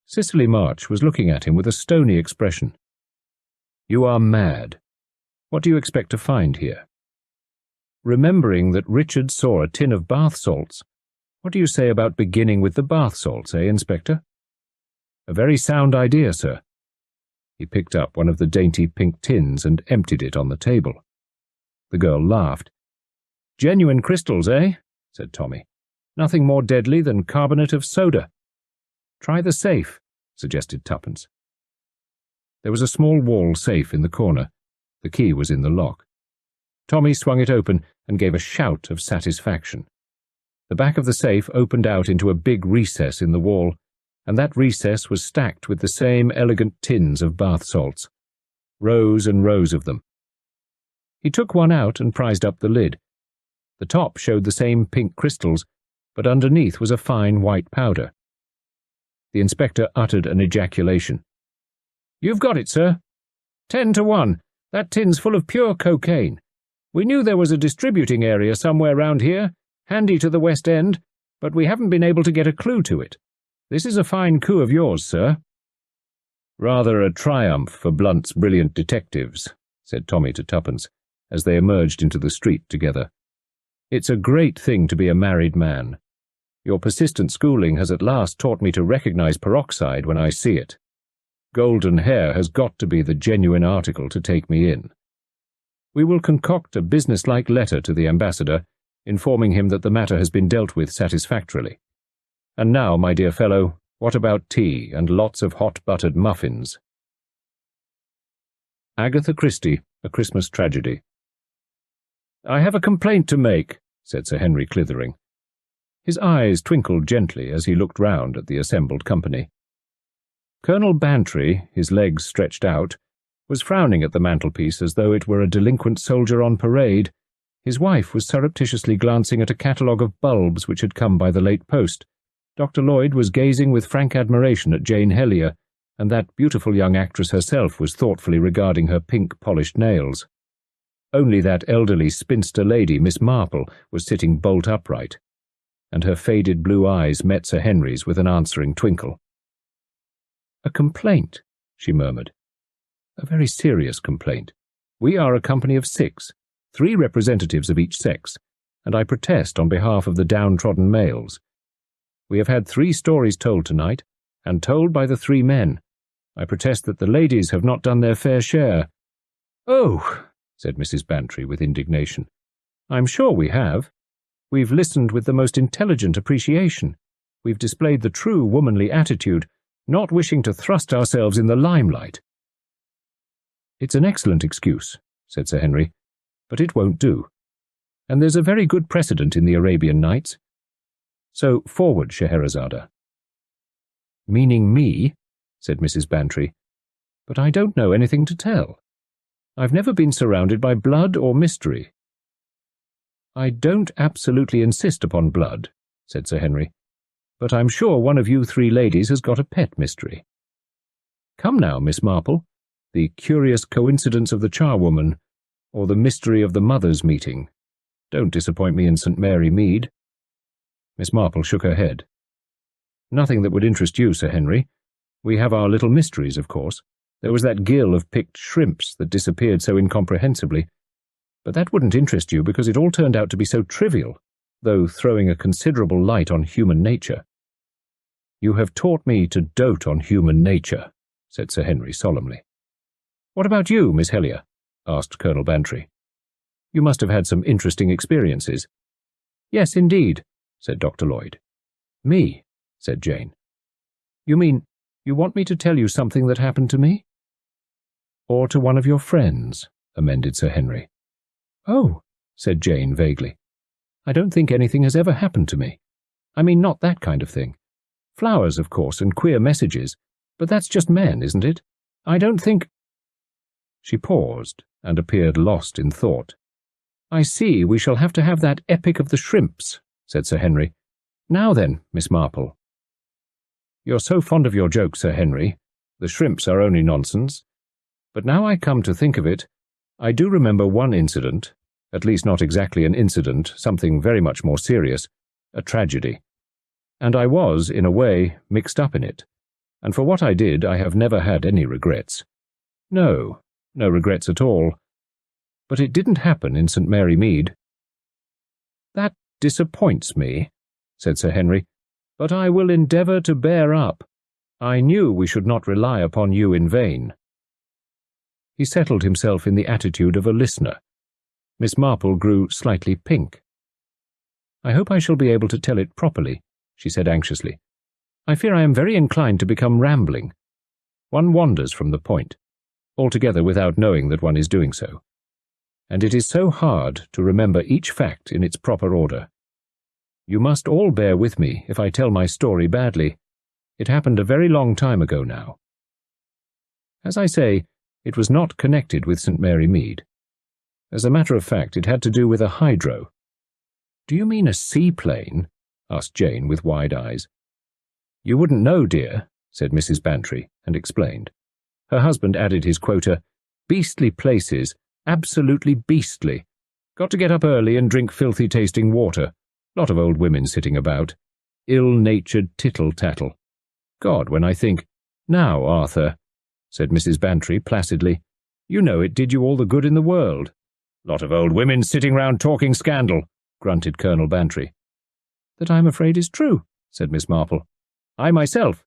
Cicely March was looking at him with a stony expression. "You are mad. What do you expect to find here?" Remembering that Richard saw a tin of bath salts, what do you say about beginning with the bath salts, Inspector? "A very sound idea, sir." He picked up one of the dainty pink tins and emptied it on the table. The girl laughed. "Genuine crystals, said Tommy. Nothing more deadly than carbonate of soda. Try the safe, suggested Tuppence. There was a small wall safe in the corner. The key was in the lock. Tommy swung it open and gave a shout of satisfaction. The back of the safe opened out into a big recess in the wall, and that recess was stacked with the same elegant tins of bath salts. Rows and rows of them. He took one out and prized up the lid. The top showed the same pink crystals, but underneath was a fine white powder. The inspector uttered an ejaculation. "You've got it, sir. 10-1. That tin's full of pure cocaine. We knew there was a distributing area somewhere round here, handy to the West End, but we haven't been able to get a clue to it. This is a fine coup of yours, sir." "Rather a triumph for Blunt's brilliant detectives," said Tommy to Tuppence, as they emerged into the street together. "It's a great thing to be a married man. Your persistent schooling has at last taught me to recognize peroxide when I see it. Golden hair has got to be the genuine article to take me in. We will concoct a business-like letter to the ambassador, informing him that the matter has been dealt with satisfactorily. And now, my dear fellow, what about tea and lots of hot buttered muffins?" Agatha Christie, A Christmas Tragedy. "I have a complaint to make," said Sir Henry Clithering. His eyes twinkled gently as he looked round at the assembled company. Colonel Bantry, his legs stretched out, was frowning at the mantelpiece as though it were a delinquent soldier on parade. His wife was surreptitiously glancing at a catalogue of bulbs which had come by the late post. Dr. Lloyd was gazing with frank admiration at Jane Hellier, and that beautiful young actress herself was thoughtfully regarding her pink-polished nails. Only that elderly spinster lady, Miss Marple, was sitting bolt upright, and her faded blue eyes met Sir Henry's with an answering twinkle. "A complaint," she murmured. "A very serious complaint. We are a company of 6, 3 representatives of each sex, and I protest on behalf of the downtrodden males. We have had 3 stories told tonight, and told by the 3 men. I protest that the ladies have not done their fair share." "Oh," said Mrs. Bantry with indignation. "I'm sure we have. We've listened with the most intelligent appreciation. We've displayed the true womanly attitude, not wishing to thrust ourselves in the limelight." "It's an excellent excuse," said Sir Henry, "but it won't do. And there's a very good precedent in the Arabian Nights. So forward, Scheherazade." "Meaning me?" said Mrs. Bantry. "But I don't know anything to tell. I've never been surrounded by blood or mystery." "I don't absolutely insist upon blood," said Sir Henry, "but I'm sure one of you 3 ladies has got a pet mystery. Come now, Miss Marple, the curious coincidence of the charwoman, or the mystery of the mothers' meeting. Don't disappoint me in St. Mary Mead." Miss Marple shook her head. "Nothing that would interest you, Sir Henry. We have our little mysteries, of course. There was that gill of picked shrimps that disappeared so incomprehensibly. But that wouldn't interest you because it all turned out to be so trivial, though throwing a considerable light on human nature." "You have taught me to dote on human nature," said Sir Henry solemnly. "What about you, Miss Hellier?" asked Colonel Bantry. "You must have had some interesting experiences." "Yes, indeed," said Dr. Lloyd. "Me," said Jane. "You mean you want me to tell you something that happened to me?" "Or to one of your friends," amended Sir Henry. "Oh," said Jane vaguely. "I don't think anything has ever happened to me. I mean, not that kind of thing. Flowers, of course, and queer messages, but that's just men, isn't it? I don't think—" She paused and appeared lost in thought. "I see we shall have to have that epic of the shrimps," said Sir Henry. "Now then, Miss Marple." "You're so fond of your jokes, Sir Henry. The shrimps are only nonsense. But now I come to think of it, I do remember one incident, at least not exactly an incident, something very much more serious, a tragedy. And I was, in a way, mixed up in it. And for what I did, I have never had any regrets. No regrets at all. But it didn't happen in St. Mary Mead." "That disappoints me," said Sir Henry, "but I will endeavour to bear up. I knew we should not rely upon you in vain." He settled himself in the attitude of a listener. Miss Marple grew slightly pink. I hope I shall be able to tell it properly, she said anxiously. I fear I am very inclined to become rambling. One wanders from the point, altogether without knowing that one is doing so. And it is so hard to remember each fact in its proper order. You must all bear with me if I tell my story badly. It happened a very long time ago now. As I say, it was not connected with St. Mary Mead. As a matter of fact, it had to do with a hydro. Do you mean a seaplane? Asked Jane with wide eyes. You wouldn't know, dear, said Mrs. Bantry, and explained. Her husband added his quota, beastly places, absolutely beastly. Got to get up early and drink filthy-tasting water. Lot of old women sitting about. Ill-natured tittle-tattle. God, when I think, now, Arthur, said Mrs. Bantry placidly, you know it did you all the good in the world. Lot of old women sitting round talking scandal, grunted Colonel Bantry. That I'm afraid is true, said Miss Marple. I myself.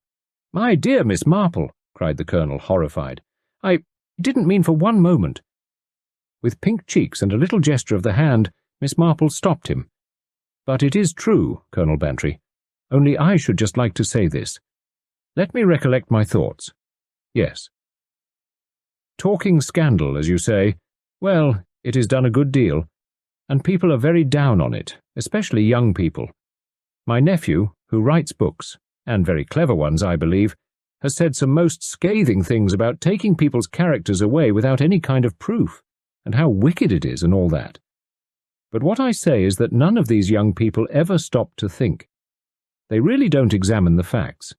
My dear Miss Marple, cried the Colonel, horrified. I didn't mean for one moment. With pink cheeks and a little gesture of the hand, Miss Marple stopped him. But it is true, Colonel Bantry. Only I should just like to say this. Let me recollect my thoughts. Yes. Talking scandal, as you say, well, it is done a good deal, and people are very down on it, especially young people. My nephew, who writes books, and very clever ones, I believe, has said some most scathing things about taking people's characters away without any kind of proof, and how wicked it is and all that. But what I say is that none of these young people ever stop to think. They really don't examine the facts.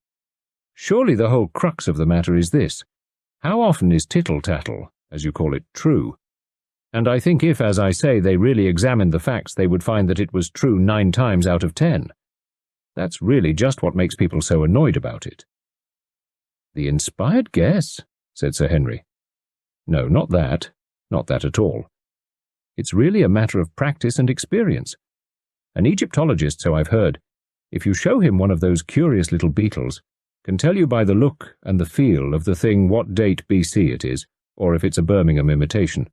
Surely the whole crux of the matter is this. How often is tittle-tattle, as you call it, true? And I think if, as I say, they really examined the facts, they would find that it was true 9 times out of 10. That's really just what makes people so annoyed about it. The inspired guess, said Sir Henry. No, not that. Not that at all. It's really a matter of practice and experience. An Egyptologist, so I've heard, if you show him one of those curious little beetles, can tell you by the look and the feel of the thing what date BC it is, or if it's a Birmingham imitation.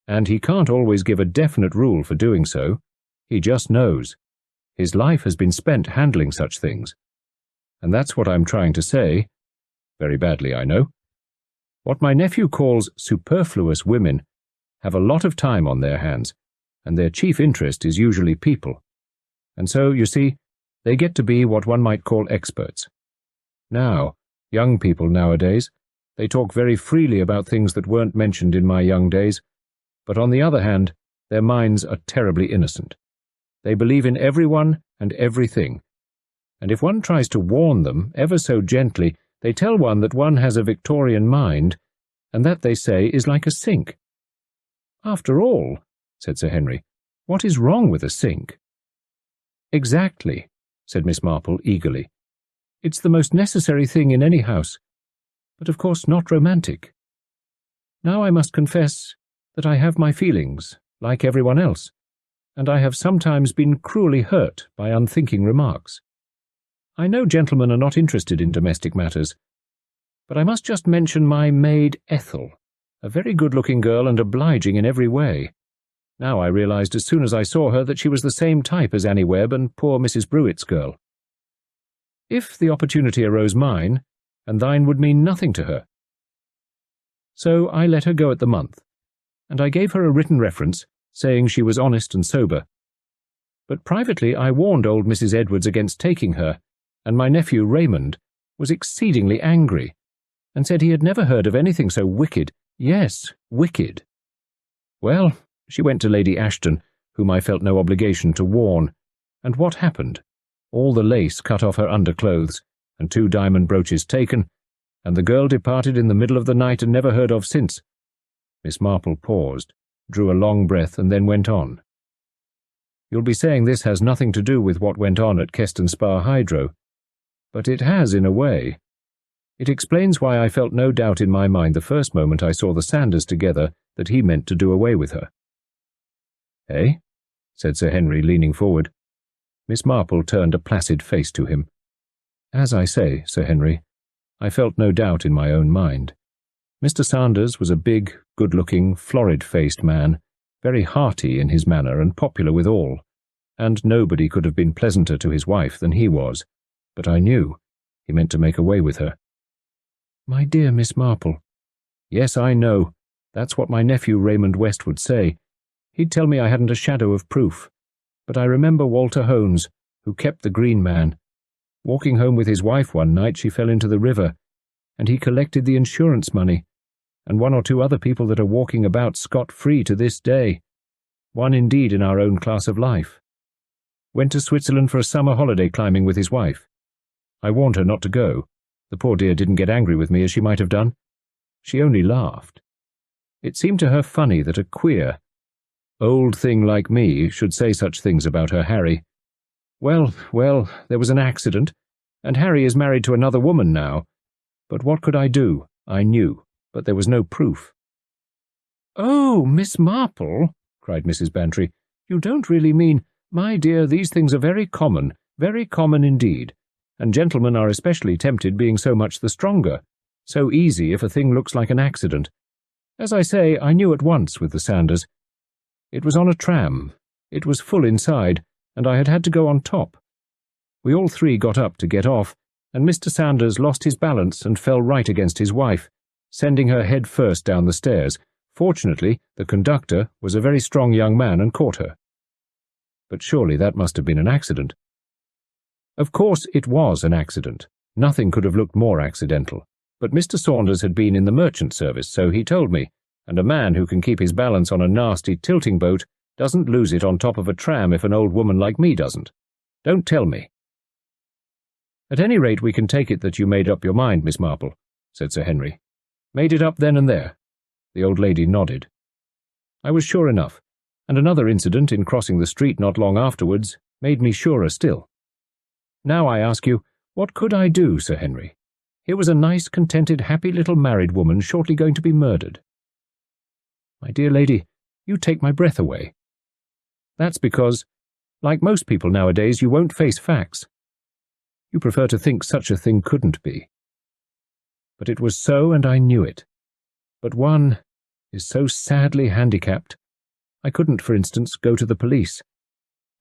And he can't always give a definite rule for doing so. He just knows. His life has been spent handling such things. And that's what I'm trying to say. Very badly, I know. What my nephew calls superfluous women have a lot of time on their hands, and their chief interest is usually people. And so, you see, they get to be what one might call experts. Now, young people nowadays, they talk very freely about things that weren't mentioned in my young days, but on the other hand, their minds are terribly innocent. They believe in everyone and everything, and if one tries to warn them ever so gently, they tell one that one has a Victorian mind, and that, they say, is like a sink. After all, said Sir Henry, what is wrong with a sink? Exactly, said Miss Marple eagerly. It's the most necessary thing in any house, but of course not romantic. Now I must confess that I have my feelings, like everyone else, and I have sometimes been cruelly hurt by unthinking remarks. I know gentlemen are not interested in domestic matters, but I must just mention my maid Ethel, a very good-looking girl and obliging in every way. Now I realized as soon as I saw her that she was the same type as Annie Webb and poor Mrs. Brewitt's girl. If the opportunity arose, mine, and thine would mean nothing to her. So I let her go at the month, and I gave her a written reference, saying she was honest and sober. But privately I warned old Mrs. Edwards against taking her, and my nephew Raymond was exceedingly angry, and said he had never heard of anything so wicked. Yes, wicked. Well, she went to Lady Ashton, whom I felt no obligation to warn, and what happened? All the lace cut off her underclothes, and 2 diamond brooches taken, and the girl departed in the middle of the night and never heard of since. Miss Marple paused, drew a long breath, and then went on. You'll be saying this has nothing to do with what went on at Keston Spa Hydro, but it has in a way. It explains why I felt no doubt in my mind the first moment I saw the Sanders together that he meant to do away with her. Eh? Said Sir Henry, leaning forward. Miss Marple turned a placid face to him. As I say, Sir Henry, I felt no doubt in my own mind. Mr. Sanders was a big, good-looking, florid-faced man, very hearty in his manner and popular with all, and nobody could have been pleasanter to his wife than he was, but I knew he meant to make away with her. "My dear Miss Marple." "Yes, I know. That's what my nephew Raymond West would say. He'd tell me I hadn't a shadow of proof. But I remember Walter Hones, who kept the Green Man. Walking home with his wife one night, she fell into the river, and he collected the insurance money, and one or two other people that are walking about scot-free to this day. One indeed in our own class of life. Went to Switzerland for a summer holiday climbing with his wife. I warned her not to go. The poor dear didn't get angry with me as she might have done. She only laughed. It seemed to her funny that a queer, old thing like me should say such things about her Harry. Well, there was an accident, and Harry is married to another woman now. But what could I do? I knew, but there was no proof." "Oh, Miss Marple," cried Mrs. Bantry, "you don't really mean— My dear, these things are very common indeed, and gentlemen are especially tempted, being so much the stronger. So easy if a thing looks like an accident. As I say, I knew at once with the Sanders. It was on a tram. It was full inside, and I had to go on top. We all three got up to get off, and Mr. Sanders lost his balance and fell right against his wife, sending her head first down the stairs. Fortunately, the conductor was a very strong young man and caught her." "But surely that must have been an accident." "Of course it was an accident. Nothing could have looked more accidental. But Mr. Saunders had been in the merchant service, so he told me, and a man who can keep his balance on a nasty tilting boat doesn't lose it on top of a tram if an old woman like me doesn't. Don't tell me." "At any rate, we can take it that you made up your mind, Miss Marple," said Sir Henry. "Made it up then and there?" The old lady nodded. "I was sure enough, and another incident in crossing the street not long afterwards made me surer still. Now I ask you, what could I do, Sir Henry? Here was a nice, contented, happy little married woman shortly going to be murdered." "My dear lady, you take my breath away. That's because, like most people nowadays, you won't face facts. You prefer to think such a thing couldn't be. But it was so, and I knew it. But one is so sadly handicapped. I couldn't, for instance, go to the police,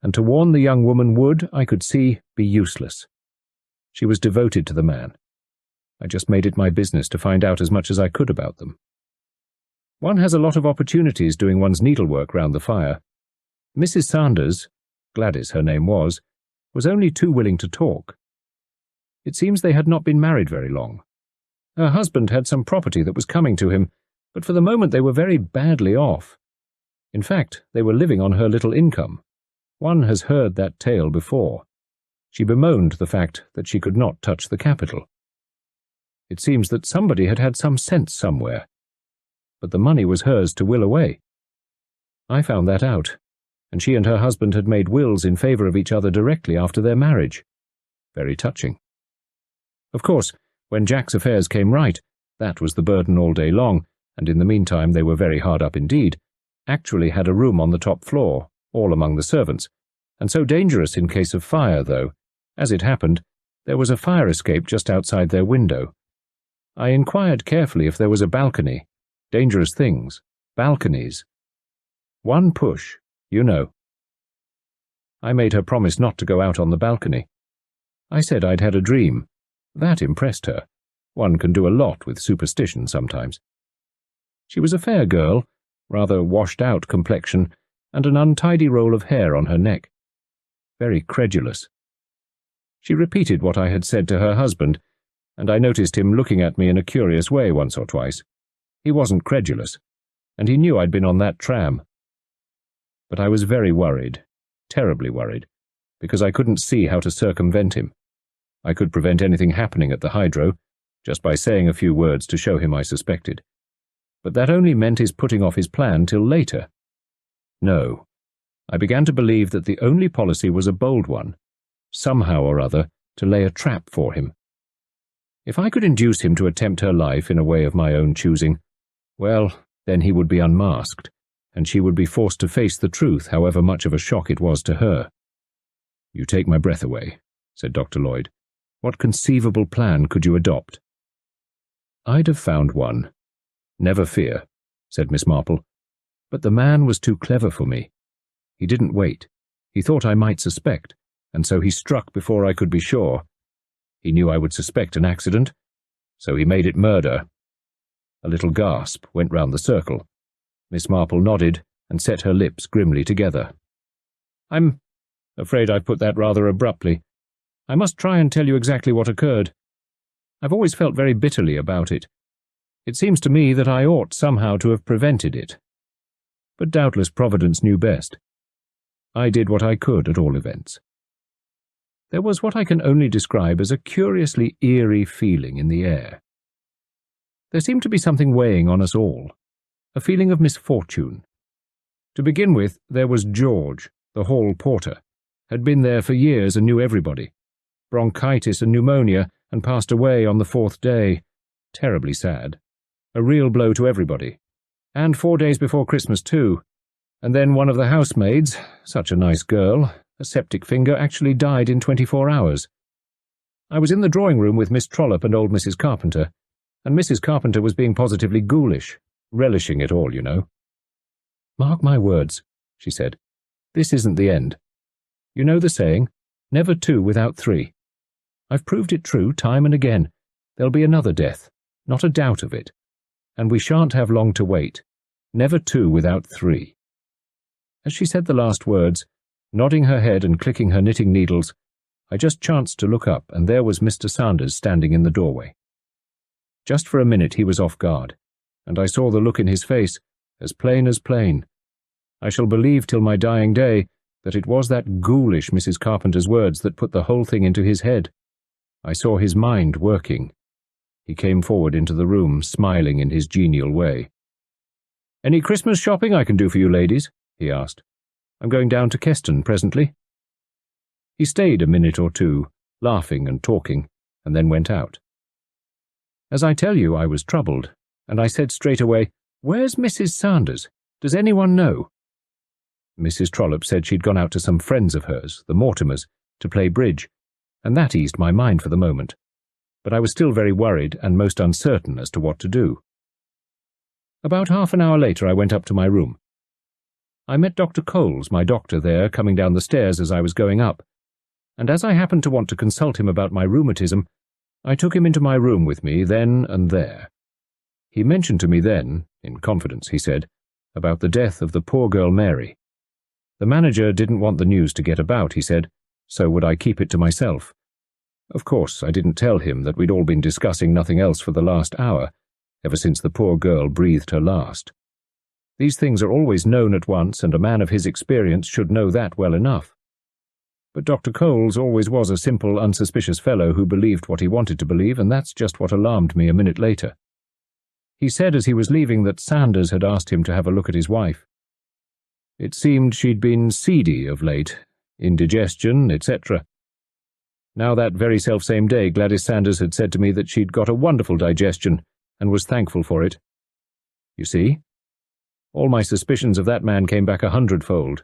and to warn the young woman would, I could see, be useless. She was devoted to the man. I just made it my business to find out as much as I could about them. One has a lot of opportunities doing one's needlework round the fire. Mrs. Sanders, Gladys her name was only too willing to talk. It seems they had not been married very long. Her husband had some property that was coming to him, but for the moment they were very badly off. In fact, they were living on her little income. One has heard that tale before. She bemoaned the fact that she could not touch the capital. It seems that somebody had had some sense somewhere, but the money was hers to will away. I found that out, and she and her husband had made wills in favour of each other directly after their marriage. Very touching. Of course, when Jack's affairs came right, that was the burden all day long, and in the meantime they were very hard up indeed. Actually had a room on the top floor, all among the servants, and so dangerous in case of fire, though, as it happened, there was a fire escape just outside their window. I inquired carefully if there was a balcony. Dangerous things. Balconies. One push, you know. I made her promise not to go out on the balcony. I said I'd had a dream. That impressed her. One can do a lot with superstition sometimes. She was a fair girl, rather washed-out complexion, and an untidy roll of hair on her neck. Very credulous. She repeated what I had said to her husband, and I noticed him looking at me in a curious way once or twice. He wasn't credulous, and he knew I'd been on that tram. But I was very worried, terribly worried, because I couldn't see how to circumvent him. I could prevent anything happening at the hydro, just by saying a few words to show him I suspected. But that only meant his putting off his plan till later. No, I began to believe that the only policy was a bold one, somehow or other to lay a trap for him. If I could induce him to attempt her life in a way of my own choosing, well, then he would be unmasked, and she would be forced to face the truth, however much of a shock it was to her. "You take my breath away," said Dr. Lloyd. "What conceivable plan could you adopt?" "I'd have found one. Never fear," said Miss Marple. "But the man was too clever for me. He didn't wait. He thought I might suspect, and so he struck before I could be sure. He knew I would suspect an accident, so he made it murder." A little gasp went round the circle. Miss Marple nodded and set her lips grimly together. "I'm afraid I've put that rather abruptly. I must try and tell you exactly what occurred. I've always felt very bitterly about it. It seems to me that I ought somehow to have prevented it. But doubtless Providence knew best. I did what I could, at all events. There was what I can only describe as a curiously eerie feeling in the air. There seemed to be something weighing on us all, a feeling of misfortune. To begin with, there was George, the hall porter, had been there for years and knew everybody. Bronchitis and pneumonia, and passed away on the 4th day. Terribly sad. A real blow to everybody. And 4 days before Christmas, too. And then one of the housemaids, such a nice girl, a septic finger, actually died in 24 hours. I was in the drawing-room with Miss Trollope and old Mrs. Carpenter, and Mrs. Carpenter was being positively ghoulish, relishing it all, you know. "Mark my words," she said. "This isn't the end. You know the saying, never two without three. I've proved it true time and again. There'll be another death, not a doubt of it. And we shan't have long to wait. Never two without three." As she said the last words, nodding her head and clicking her knitting needles, I just chanced to look up, and there was Mr. Sanders standing in the doorway. Just for a minute he was off guard, and I saw the look in his face, as plain as plain. I shall believe till my dying day that it was that ghoulish Mrs. Carpenter's words that put the whole thing into his head. I saw his mind working. He came forward into the room, smiling in his genial way. "Any Christmas shopping I can do for you ladies?" he asked. "I'm going down to Keston presently." He stayed a minute or two, laughing and talking, and then went out. As I tell you, I was troubled, and I said straight away, "Where's Mrs. Sanders? Does anyone know?" Mrs. Trollope said she'd gone out to some friends of hers, the Mortimers, to play bridge, and that eased my mind for the moment. But I was still very worried and most uncertain as to what to do. About half an hour later I went up to my room. I met Dr. Coles, my doctor, there, coming down the stairs as I was going up, and as I happened to want to consult him about my rheumatism, I took him into my room with me then and there. He mentioned to me then, in confidence, he said, about the death of the poor girl Mary. The manager didn't want the news to get about, he said, so would I keep it to myself. Of course, I didn't tell him that we'd all been discussing nothing else for the last hour, ever since the poor girl breathed her last. These things are always known at once, and a man of his experience should know that well enough. But Dr. Coles always was a simple, unsuspicious fellow who believed what he wanted to believe, and that's just what alarmed me a minute later. He said as he was leaving that Sanders had asked him to have a look at his wife. It seemed she'd been seedy of late, indigestion, etc. Now that very self-same day Gladys Sanders had said to me that she'd got a wonderful digestion and was thankful for it. You see? All my suspicions of that man came back 100-fold.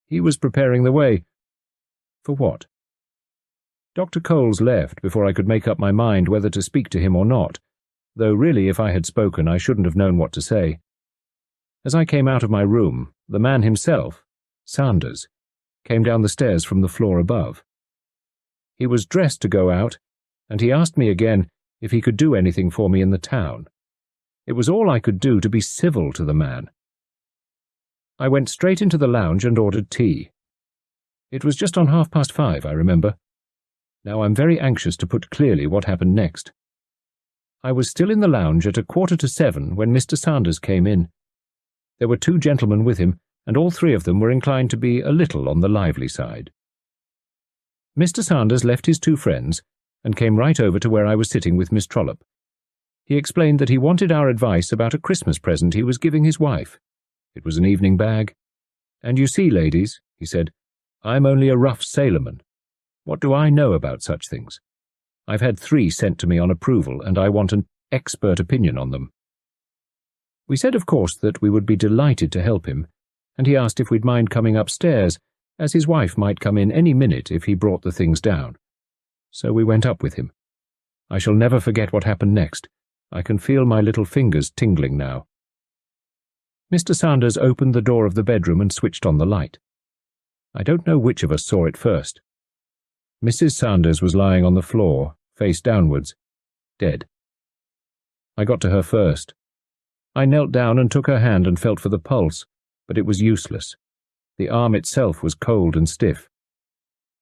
He was preparing the way. For what? Dr. Coles left before I could make up my mind whether to speak to him or not, though really if I had spoken I shouldn't have known what to say. As I came out of my room, the man himself, Sanders, came down the stairs from the floor above. He was dressed to go out, and he asked me again if he could do anything for me in the town. It was all I could do to be civil to the man. I went straight into the lounge and ordered tea. It was just on 5:30, I remember. Now I'm very anxious to put clearly what happened next. I was still in the lounge at 6:45 when Mr. Sanders came in. There were 2 gentlemen with him, and all 3 of them were inclined to be a little on the lively side. Mr. Sanders left his 2 friends and came right over to where I was sitting with Miss Trollope. He explained that he wanted our advice about a Christmas present he was giving his wife. It was an evening bag. "And you see, ladies," he said, "I'm only a rough sailorman. What do I know about such things? I've had 3 sent to me on approval, and I want an expert opinion on them." We said, of course, that we would be delighted to help him, and he asked if we'd mind coming upstairs, as his wife might come in any minute if he brought the things down. So we went up with him. I shall never forget what happened next. I can feel my little fingers tingling now. Mr. Sanders opened the door of the bedroom and switched on the light. I don't know which of us saw it first. Mrs. Sanders was lying on the floor, face downwards, dead. I got to her first. I knelt down and took her hand and felt for the pulse, but it was useless. The arm itself was cold and stiff.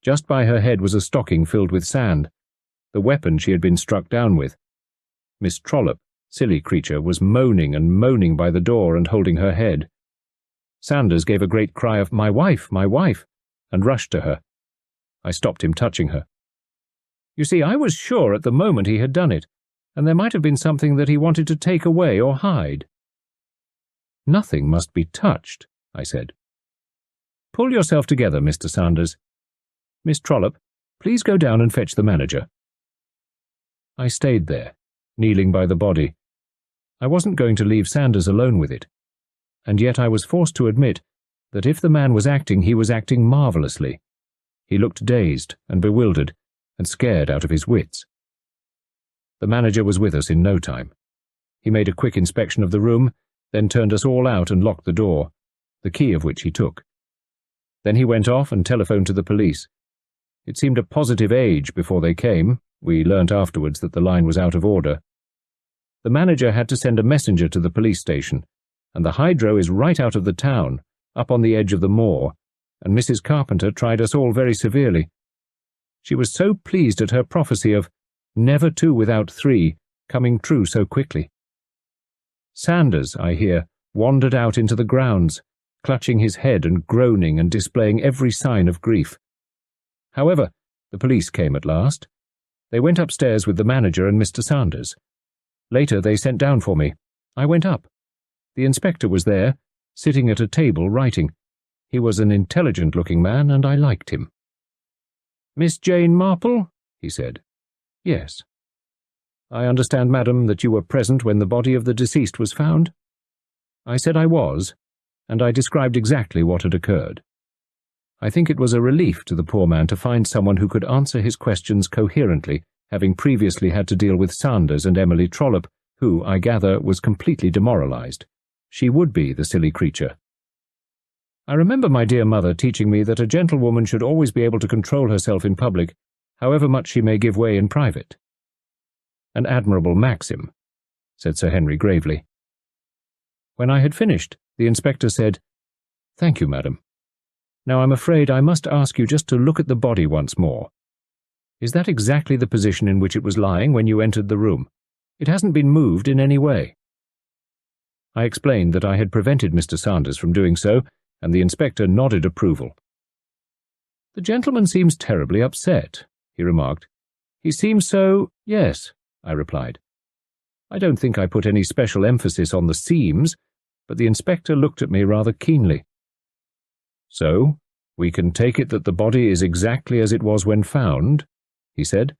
Just by her head was a stocking filled with sand, the weapon she had been struck down with. Miss Trollope, silly creature, was moaning and moaning by the door and holding her head. Sanders gave a great cry of, my wife, and rushed to her. I stopped him touching her. You see, I was sure at the moment he had done it, and there might have been something that he wanted to take away or hide. Nothing must be touched, I said. Pull yourself together, Mr. Sanders. Miss Trollope, please go down and fetch the manager. I stayed there, kneeling by the body. I wasn't going to leave Sanders alone with it, and yet I was forced to admit that if the man was acting, he was acting marvellously. He looked dazed and bewildered and scared out of his wits. The manager was with us in no time. He made a quick inspection of the room, then turned us all out and locked the door, the key of which he took. Then he went off and telephoned to the police. It seemed a positive age before they came. We learnt afterwards that the line was out of order. The manager had to send a messenger to the police station, and the hydro is right out of the town, up on the edge of the moor, and Mrs. Carpenter tried us all very severely. She was so pleased at her prophecy of never two without three coming true so quickly. Sanders, I hear, wandered out into the grounds, clutching his head and groaning and displaying every sign of grief. However, the police came at last. They went upstairs with the manager and Mr. Sanders. Later they sent down for me. I went up. The inspector was there, sitting at a table writing. He was an intelligent-looking man, and I liked him. "Miss Jane Marple?" he said. "Yes." "I understand, madam, that you were present when the body of the deceased was found?" I said I was, and I described exactly what had occurred. I think it was a relief to the poor man to find someone who could answer his questions coherently, having previously had to deal with Sanders and Emily Trollope, who, I gather, was completely demoralized. She would be, the silly creature. I remember my dear mother teaching me that a gentlewoman should always be able to control herself in public, however much she may give way in private. "An admirable maxim," said Sir Henry gravely. When I had finished, the inspector said, "Thank you, madam. Now I'm afraid I must ask you just to look at the body once more. Is that exactly the position in which it was lying when you entered the room? It hasn't been moved in any way." I explained that I had prevented Mr. Sanders from doing so, and the inspector nodded approval. "The gentleman seems terribly upset," he remarked. "He seems so—" "Yes," I replied. I don't think I put any special emphasis on the seams, but the inspector looked at me rather keenly. "So, we can take it that the body is exactly as it was when found?" he said.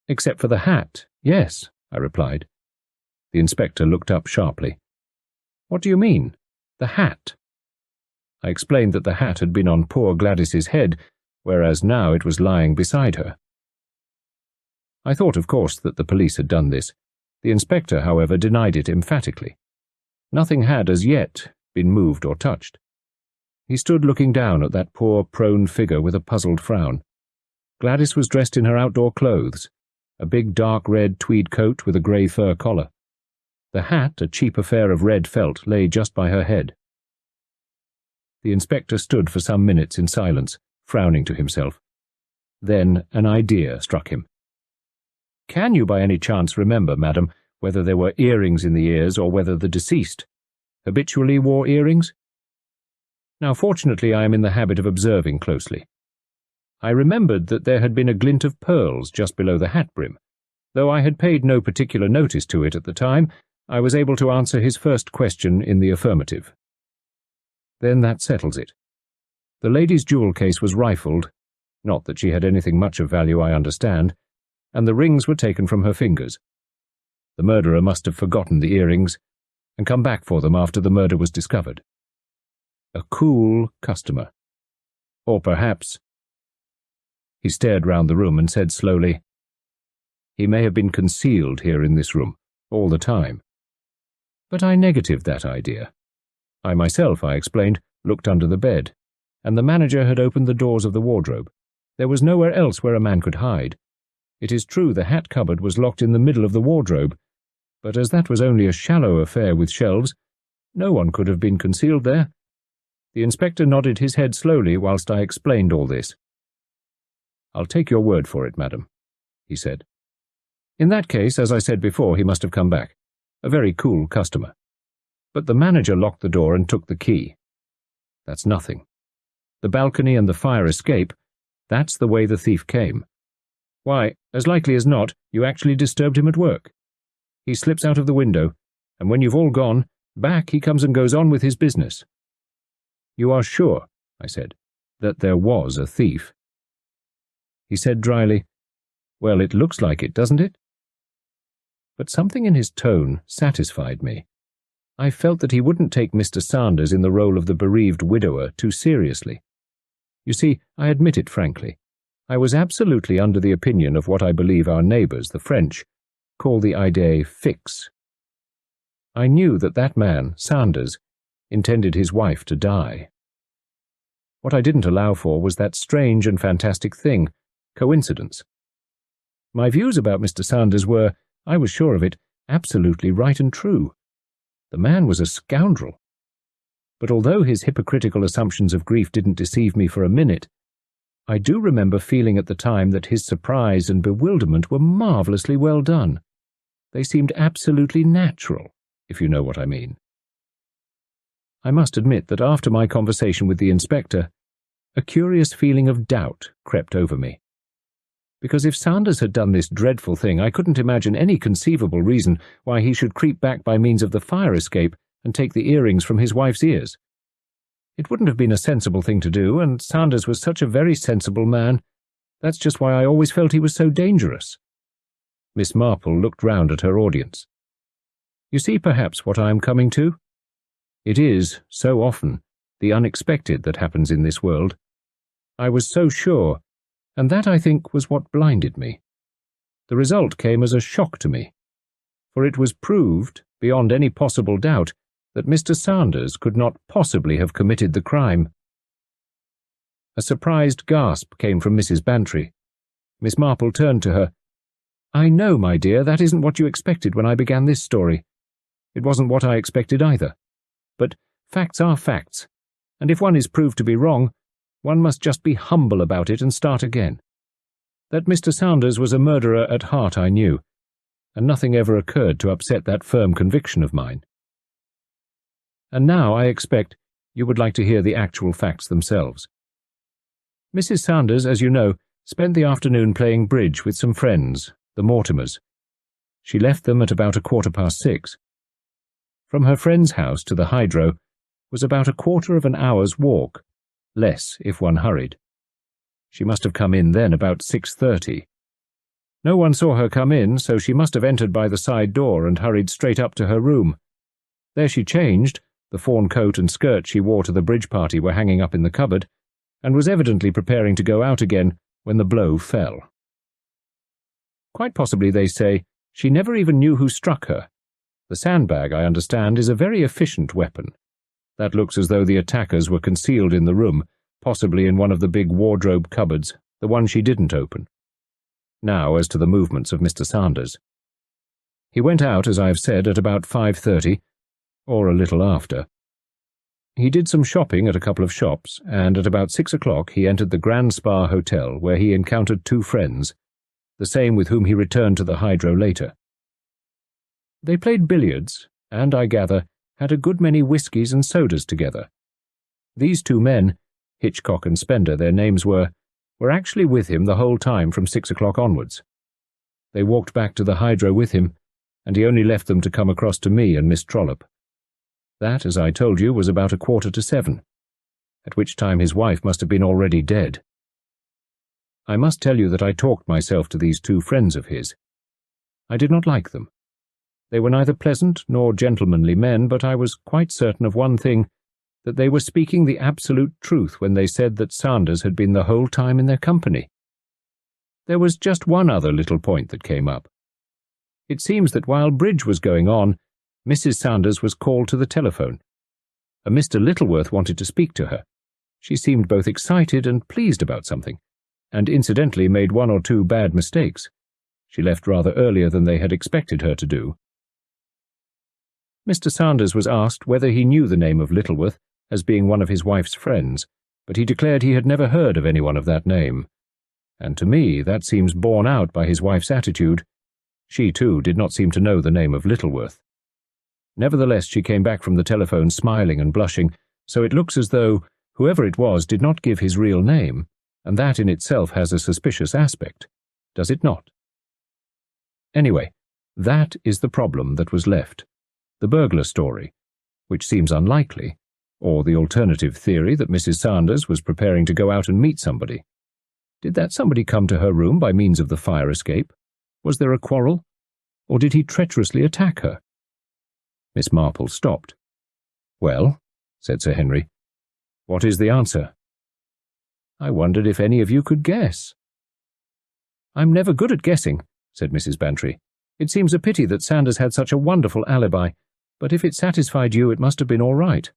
"Except for the hat, yes," I replied. The inspector looked up sharply. "What do you mean? The hat?" I explained that the hat had been on poor Gladys's head, whereas now it was lying beside her. I thought, of course, that the police had done this. The inspector, however, denied it emphatically. Nothing had, as yet, been moved or touched. He stood looking down at that poor prone figure with a puzzled frown. Gladys was dressed in her outdoor clothes, a big dark red tweed coat with a grey fur collar. The hat, a cheap affair of red felt, lay just by her head. The inspector stood for some minutes in silence, frowning to himself. Then an idea struck him. "Can you by any chance remember, madam, whether there were earrings in the ears or whether the deceased habitually wore earrings?" Now, fortunately, I am in the habit of observing closely. I remembered that there had been a glint of pearls just below the hat brim. Though I had paid no particular notice to it at the time, I was able to answer his first question in the affirmative. "Then that settles it. The lady's jewel case was rifled, not that she had anything much of value, I understand, and the rings were taken from her fingers. The murderer must have forgotten the earrings and come back for them after the murder was discovered. A cool customer. Or perhaps—" He stared round the room and said slowly, "He may have been concealed here in this room, all the time." But I negatived that idea. I myself, I explained, looked under the bed, and the manager had opened the doors of the wardrobe. There was nowhere else where a man could hide. It is true the hat cupboard was locked in the middle of the wardrobe, but as that was only a shallow affair with shelves, no one could have been concealed there. The inspector nodded his head slowly whilst I explained all this. "I'll take your word for it, madam," he said. "In that case, as I said before, he must have come back. A very cool customer. But the manager locked the door and took the key. That's nothing. The balcony and the fire escape, that's the way the thief came. Why, as likely as not, you actually disturbed him at work. He slips out of the window, and when you've all gone, back he comes and goes on with his business." "You are sure," I said, "that there was a thief?" He said dryly, "Well, it looks like it, doesn't it?" But something in his tone satisfied me. I felt that he wouldn't take Mr. Sanders in the role of the bereaved widower too seriously. You see, I admit it frankly. I was absolutely under the opinion of what I believe our neighbours, the French, call the idée fixe. I knew that that man, Sanders, intended his wife to die. What I didn't allow for was that strange and fantastic thing, coincidence. My views about Mr. Sanders were, I was sure of it, absolutely right and true. The man was a scoundrel. But although his hypocritical assumptions of grief didn't deceive me for a minute, I do remember feeling at the time that his surprise and bewilderment were marvellously well done. They seemed absolutely natural, if you know what I mean. I must admit that after my conversation with the inspector, a curious feeling of doubt crept over me. Because if Sanders had done this dreadful thing, I couldn't imagine any conceivable reason why he should creep back by means of the fire escape and take the earrings from his wife's ears. It wouldn't have been a sensible thing to do, and Sanders was such a very sensible man. That's just why I always felt he was so dangerous. Miss Marple looked round at her audience. You see perhaps what I am coming to? It is, so often, the unexpected that happens in this world. I was so sure, and that, I think, was what blinded me. The result came as a shock to me, for it was proved, beyond any possible doubt, that Mr. Sanders could not possibly have committed the crime. A surprised gasp came from Mrs. Bantry. Miss Marple turned to her. "I know, my dear, that isn't what you expected when I began this story. It wasn't what I expected either. But facts are facts, and if one is proved to be wrong, one must just be humble about it and start again. That Mr. Sanders was a murderer at heart I knew, and nothing ever occurred to upset that firm conviction of mine. And now, I expect, you would like to hear the actual facts themselves. Mrs. Sanders, as you know, spent the afternoon playing bridge with some friends, the Mortimers. She left them at about 6:15. From her friend's house to the hydro was about 1/4 of an hour's walk, less if one hurried. She must have come in then about 6:30. No one saw her come in, so she must have entered by the side door and hurried straight up to her room. There she changed, the fawn coat and skirt she wore to the bridge party were hanging up in the cupboard, and was evidently preparing to go out again when the blow fell. Quite possibly, they say, she never even knew who struck her. The sandbag, I understand, is a very efficient weapon. That looks as though the attackers were concealed in the room, possibly in one of the big wardrobe cupboards, the one she didn't open. Now, as to the movements of Mr. Sanders. He went out, as I have said, at about 5:30, or a little after. He did some shopping at a couple of shops, and at about 6 o'clock he entered the Grand Spa Hotel, where he encountered 2 friends, the same with whom he returned to the hydro later. They played billiards, and, I gather, had a good many whiskies and sodas together. These 2 men, Hitchcock and Spender their names were actually with him the whole time from 6 o'clock onwards. They walked back to the hydro with him, and he only left them to come across to me and Miss Trollope. That, as I told you, was about 7:15, at which time his wife must have been already dead. I must tell you that I talked myself to these 2 friends of his. I did not like them. They were neither pleasant nor gentlemanly men, but I was quite certain of one thing, that they were speaking the absolute truth when they said that Sanders had been the whole time in their company. There was just one other little point that came up. It seems that while bridge was going on, Mrs. Sanders was called to the telephone. A Mr. Littleworth wanted to speak to her. She seemed both excited and pleased about something, and incidentally made 1 or 2 bad mistakes. She left rather earlier than they had expected her to do. Mr. Sanders was asked whether he knew the name of Littleworth as being one of his wife's friends, but he declared he had never heard of anyone of that name. And to me that seems borne out by his wife's attitude. She, too, did not seem to know the name of Littleworth. Nevertheless, she came back from the telephone smiling and blushing, so it looks as though whoever it was did not give his real name, and that in itself has a suspicious aspect, does it not? Anyway, that is the problem that was left. The burglar story, which seems unlikely, or the alternative theory that Mrs. Sanders was preparing to go out and meet somebody. Did that somebody come to her room by means of the fire escape? Was there a quarrel? Or did he treacherously attack her? Miss Marple stopped. "Well," said Sir Henry, "what is the answer?" "I wondered if any of you could guess." "I'm never good at guessing," said Mrs. Bantry. "It seems a pity that Sanders had such a wonderful alibi, but if it satisfied you, it must have been all right."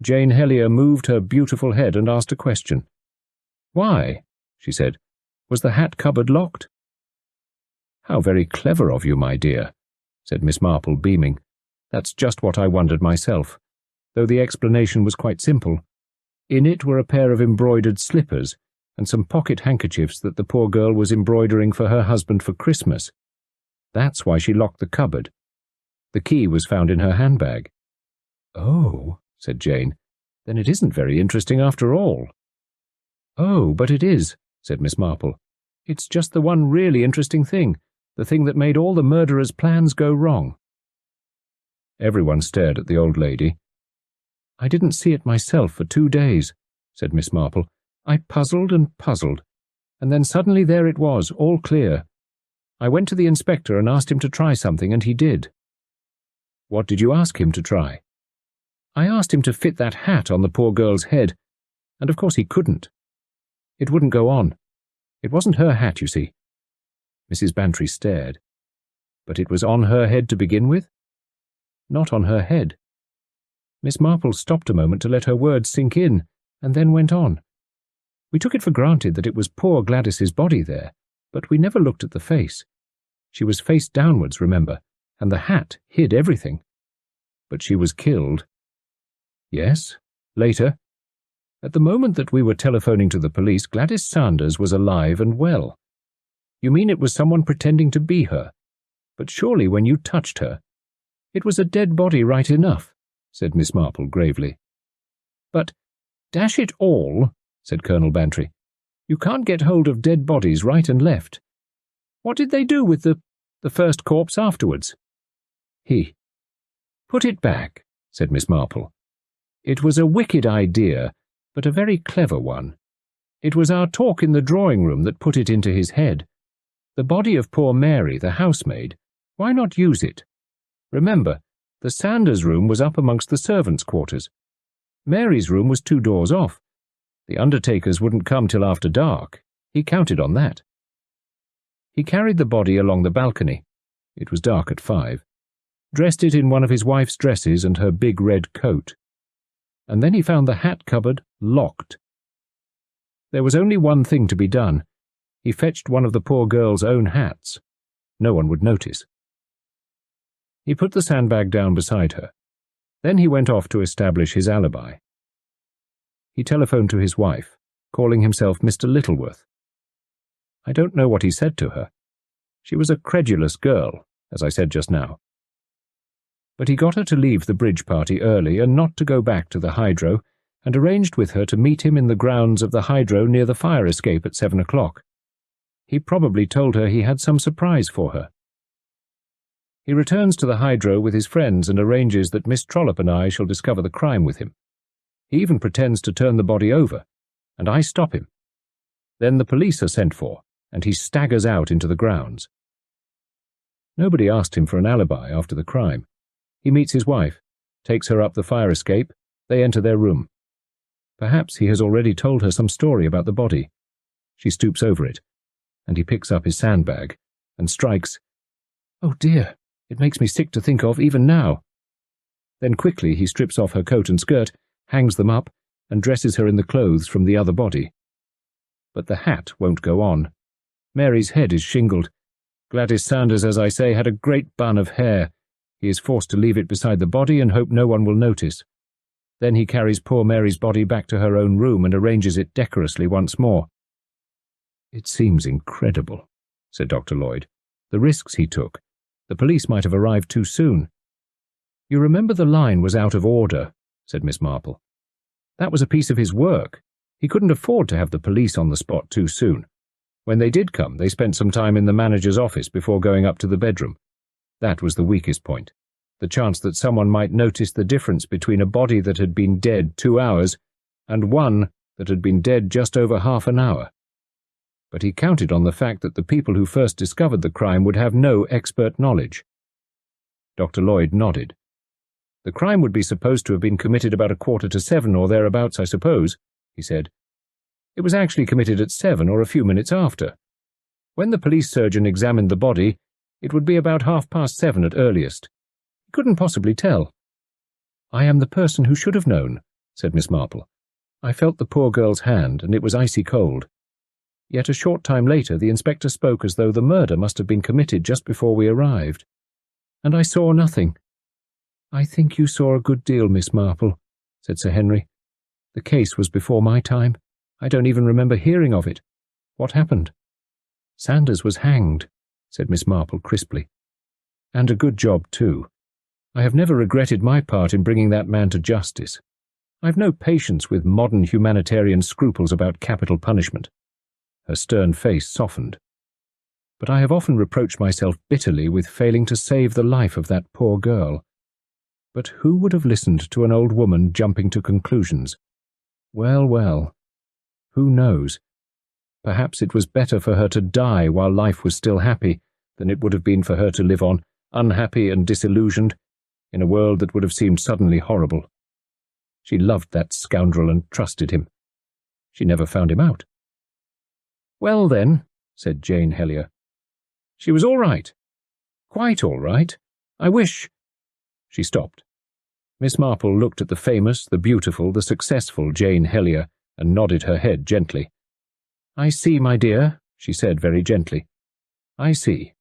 Jane Hellier moved her beautiful head and asked a question. "Why?" she said. "Was the hat cupboard locked?" "How very clever of you, my dear," said Miss Marple, beaming. "That's just what I wondered myself, though the explanation was quite simple. In it were a pair of embroidered slippers and some pocket handkerchiefs that the poor girl was embroidering for her husband for Christmas. That's why she locked the cupboard. The key was found in her handbag." "Oh," said Jane, "then it isn't very interesting after all." "Oh, but it is," said Miss Marple. "It's just the one really interesting thing, the thing that made all the murderer's plans go wrong." Everyone stared at the old lady. "I didn't see it myself for 2 days," said Miss Marple. "I puzzled and puzzled, and then suddenly there it was, all clear. I went to the inspector and asked him to try something, and he did." "What did you ask him to try?" "I asked him to fit that hat on the poor girl's head, and of course he couldn't. It wouldn't go on. It wasn't her hat, you see." Mrs. Bantry stared. "But it was on her head to begin with?" "Not on her head." Miss Marple stopped a moment to let her words sink in, and then went on. "We took it for granted that it was poor Gladys's body there, but we never looked at the face. She was face downwards, remember, and the hat hid everything. But she was killed." "Yes, later. At the moment that we were telephoning to the police, Gladys Sanders was alive and well. You mean it was someone pretending to be her? But surely when you touched her—" "It was a dead body right enough," said Miss Marple gravely. "But, dash it all," said Colonel Bantry, "you can't get hold of dead bodies right and left. What did they do with the first corpse afterwards?" "He put it back," said Miss Marple. "It was a wicked idea, but a very clever one. It was our talk in the drawing-room that put it into his head. The body of poor Mary, the housemaid, why not use it? Remember, the Sanders room was up amongst the servants' quarters. Mary's room was 2 doors off. The undertakers wouldn't come till after dark. He counted on that. He carried the body along the balcony. It was dark at 5. Dressed it in one of his wife's dresses and her big red coat. And then he found the hat cupboard locked. There was only one thing to be done. He fetched one of the poor girl's own hats. No one would notice. He put the sandbag down beside her. Then he went off to establish his alibi. He telephoned to his wife, calling himself Mr. Littleworth. I don't know what he said to her. She was a credulous girl, as I said just now. But he got her to leave the bridge party early and not to go back to the hydro, and arranged with her to meet him in the grounds of the hydro near the fire escape at 7 o'clock. He probably told her he had some surprise for her. He returns to the hydro with his friends and arranges that Miss Trollope and I shall discover the crime with him. He even pretends to turn the body over, and I stop him. Then the police are sent for, and he staggers out into the grounds. Nobody asked him for an alibi after the crime. He meets his wife, takes her up the fire escape, they enter their room. Perhaps he has already told her some story about the body. She stoops over it, and he picks up his sandbag and strikes. Oh dear, it makes me sick to think of even now. Then quickly he strips off her coat and skirt, hangs them up, and dresses her in the clothes from the other body. But the hat won't go on. Mary's head is shingled. Gladys Sanders, as I say, had a great bun of hair. He is forced to leave it beside the body and hope no one will notice. Then he carries poor Mary's body back to her own room and arranges it decorously once more. It seems incredible, said Dr. Lloyd. The risks he took. The police might have arrived too soon. You remember the line was out of order, said Miss Marple. That was a piece of his work. He couldn't afford to have the police on the spot too soon. When they did come, they spent some time in the manager's office before going up to the bedroom. That was the weakest point. The chance that someone might notice the difference between a body that had been dead 2 hours and one that had been dead just over half an hour. But he counted on the fact that the people who first discovered the crime would have no expert knowledge. Dr. Lloyd nodded. The crime would be supposed to have been committed about 6:45 or thereabouts, I suppose, he said. It was actually committed at 7 or a few minutes after. When the police surgeon examined the body, it would be about 7:30 at earliest. He couldn't possibly tell. I am the person who should have known, said Miss Marple. I felt the poor girl's hand, and it was icy cold. Yet a short time later the inspector spoke as though the murder must have been committed just before we arrived. And I saw nothing. I think you saw a good deal, Miss Marple, said Sir Henry. The case was before my time. I don't even remember hearing of it. What happened? Sanders was hanged, said Miss Marple crisply. And a good job, too. I have never regretted my part in bringing that man to justice. I've no patience with modern humanitarian scruples about capital punishment. Her stern face softened. But I have often reproached myself bitterly with failing to save the life of that poor girl. But who would have listened to an old woman jumping to conclusions? Well, well. Who knows? Perhaps it was better for her to die while life was still happy than it would have been for her to live on, unhappy and disillusioned, in a world that would have seemed suddenly horrible. She loved that scoundrel and trusted him. She never found him out. Well then, said Jane Hellier. She was all right. Quite all right. I wish— She stopped. Miss Marple looked at the famous, the beautiful, the successful Jane Hellier and nodded her head gently. I see, my dear, she said very gently. I see.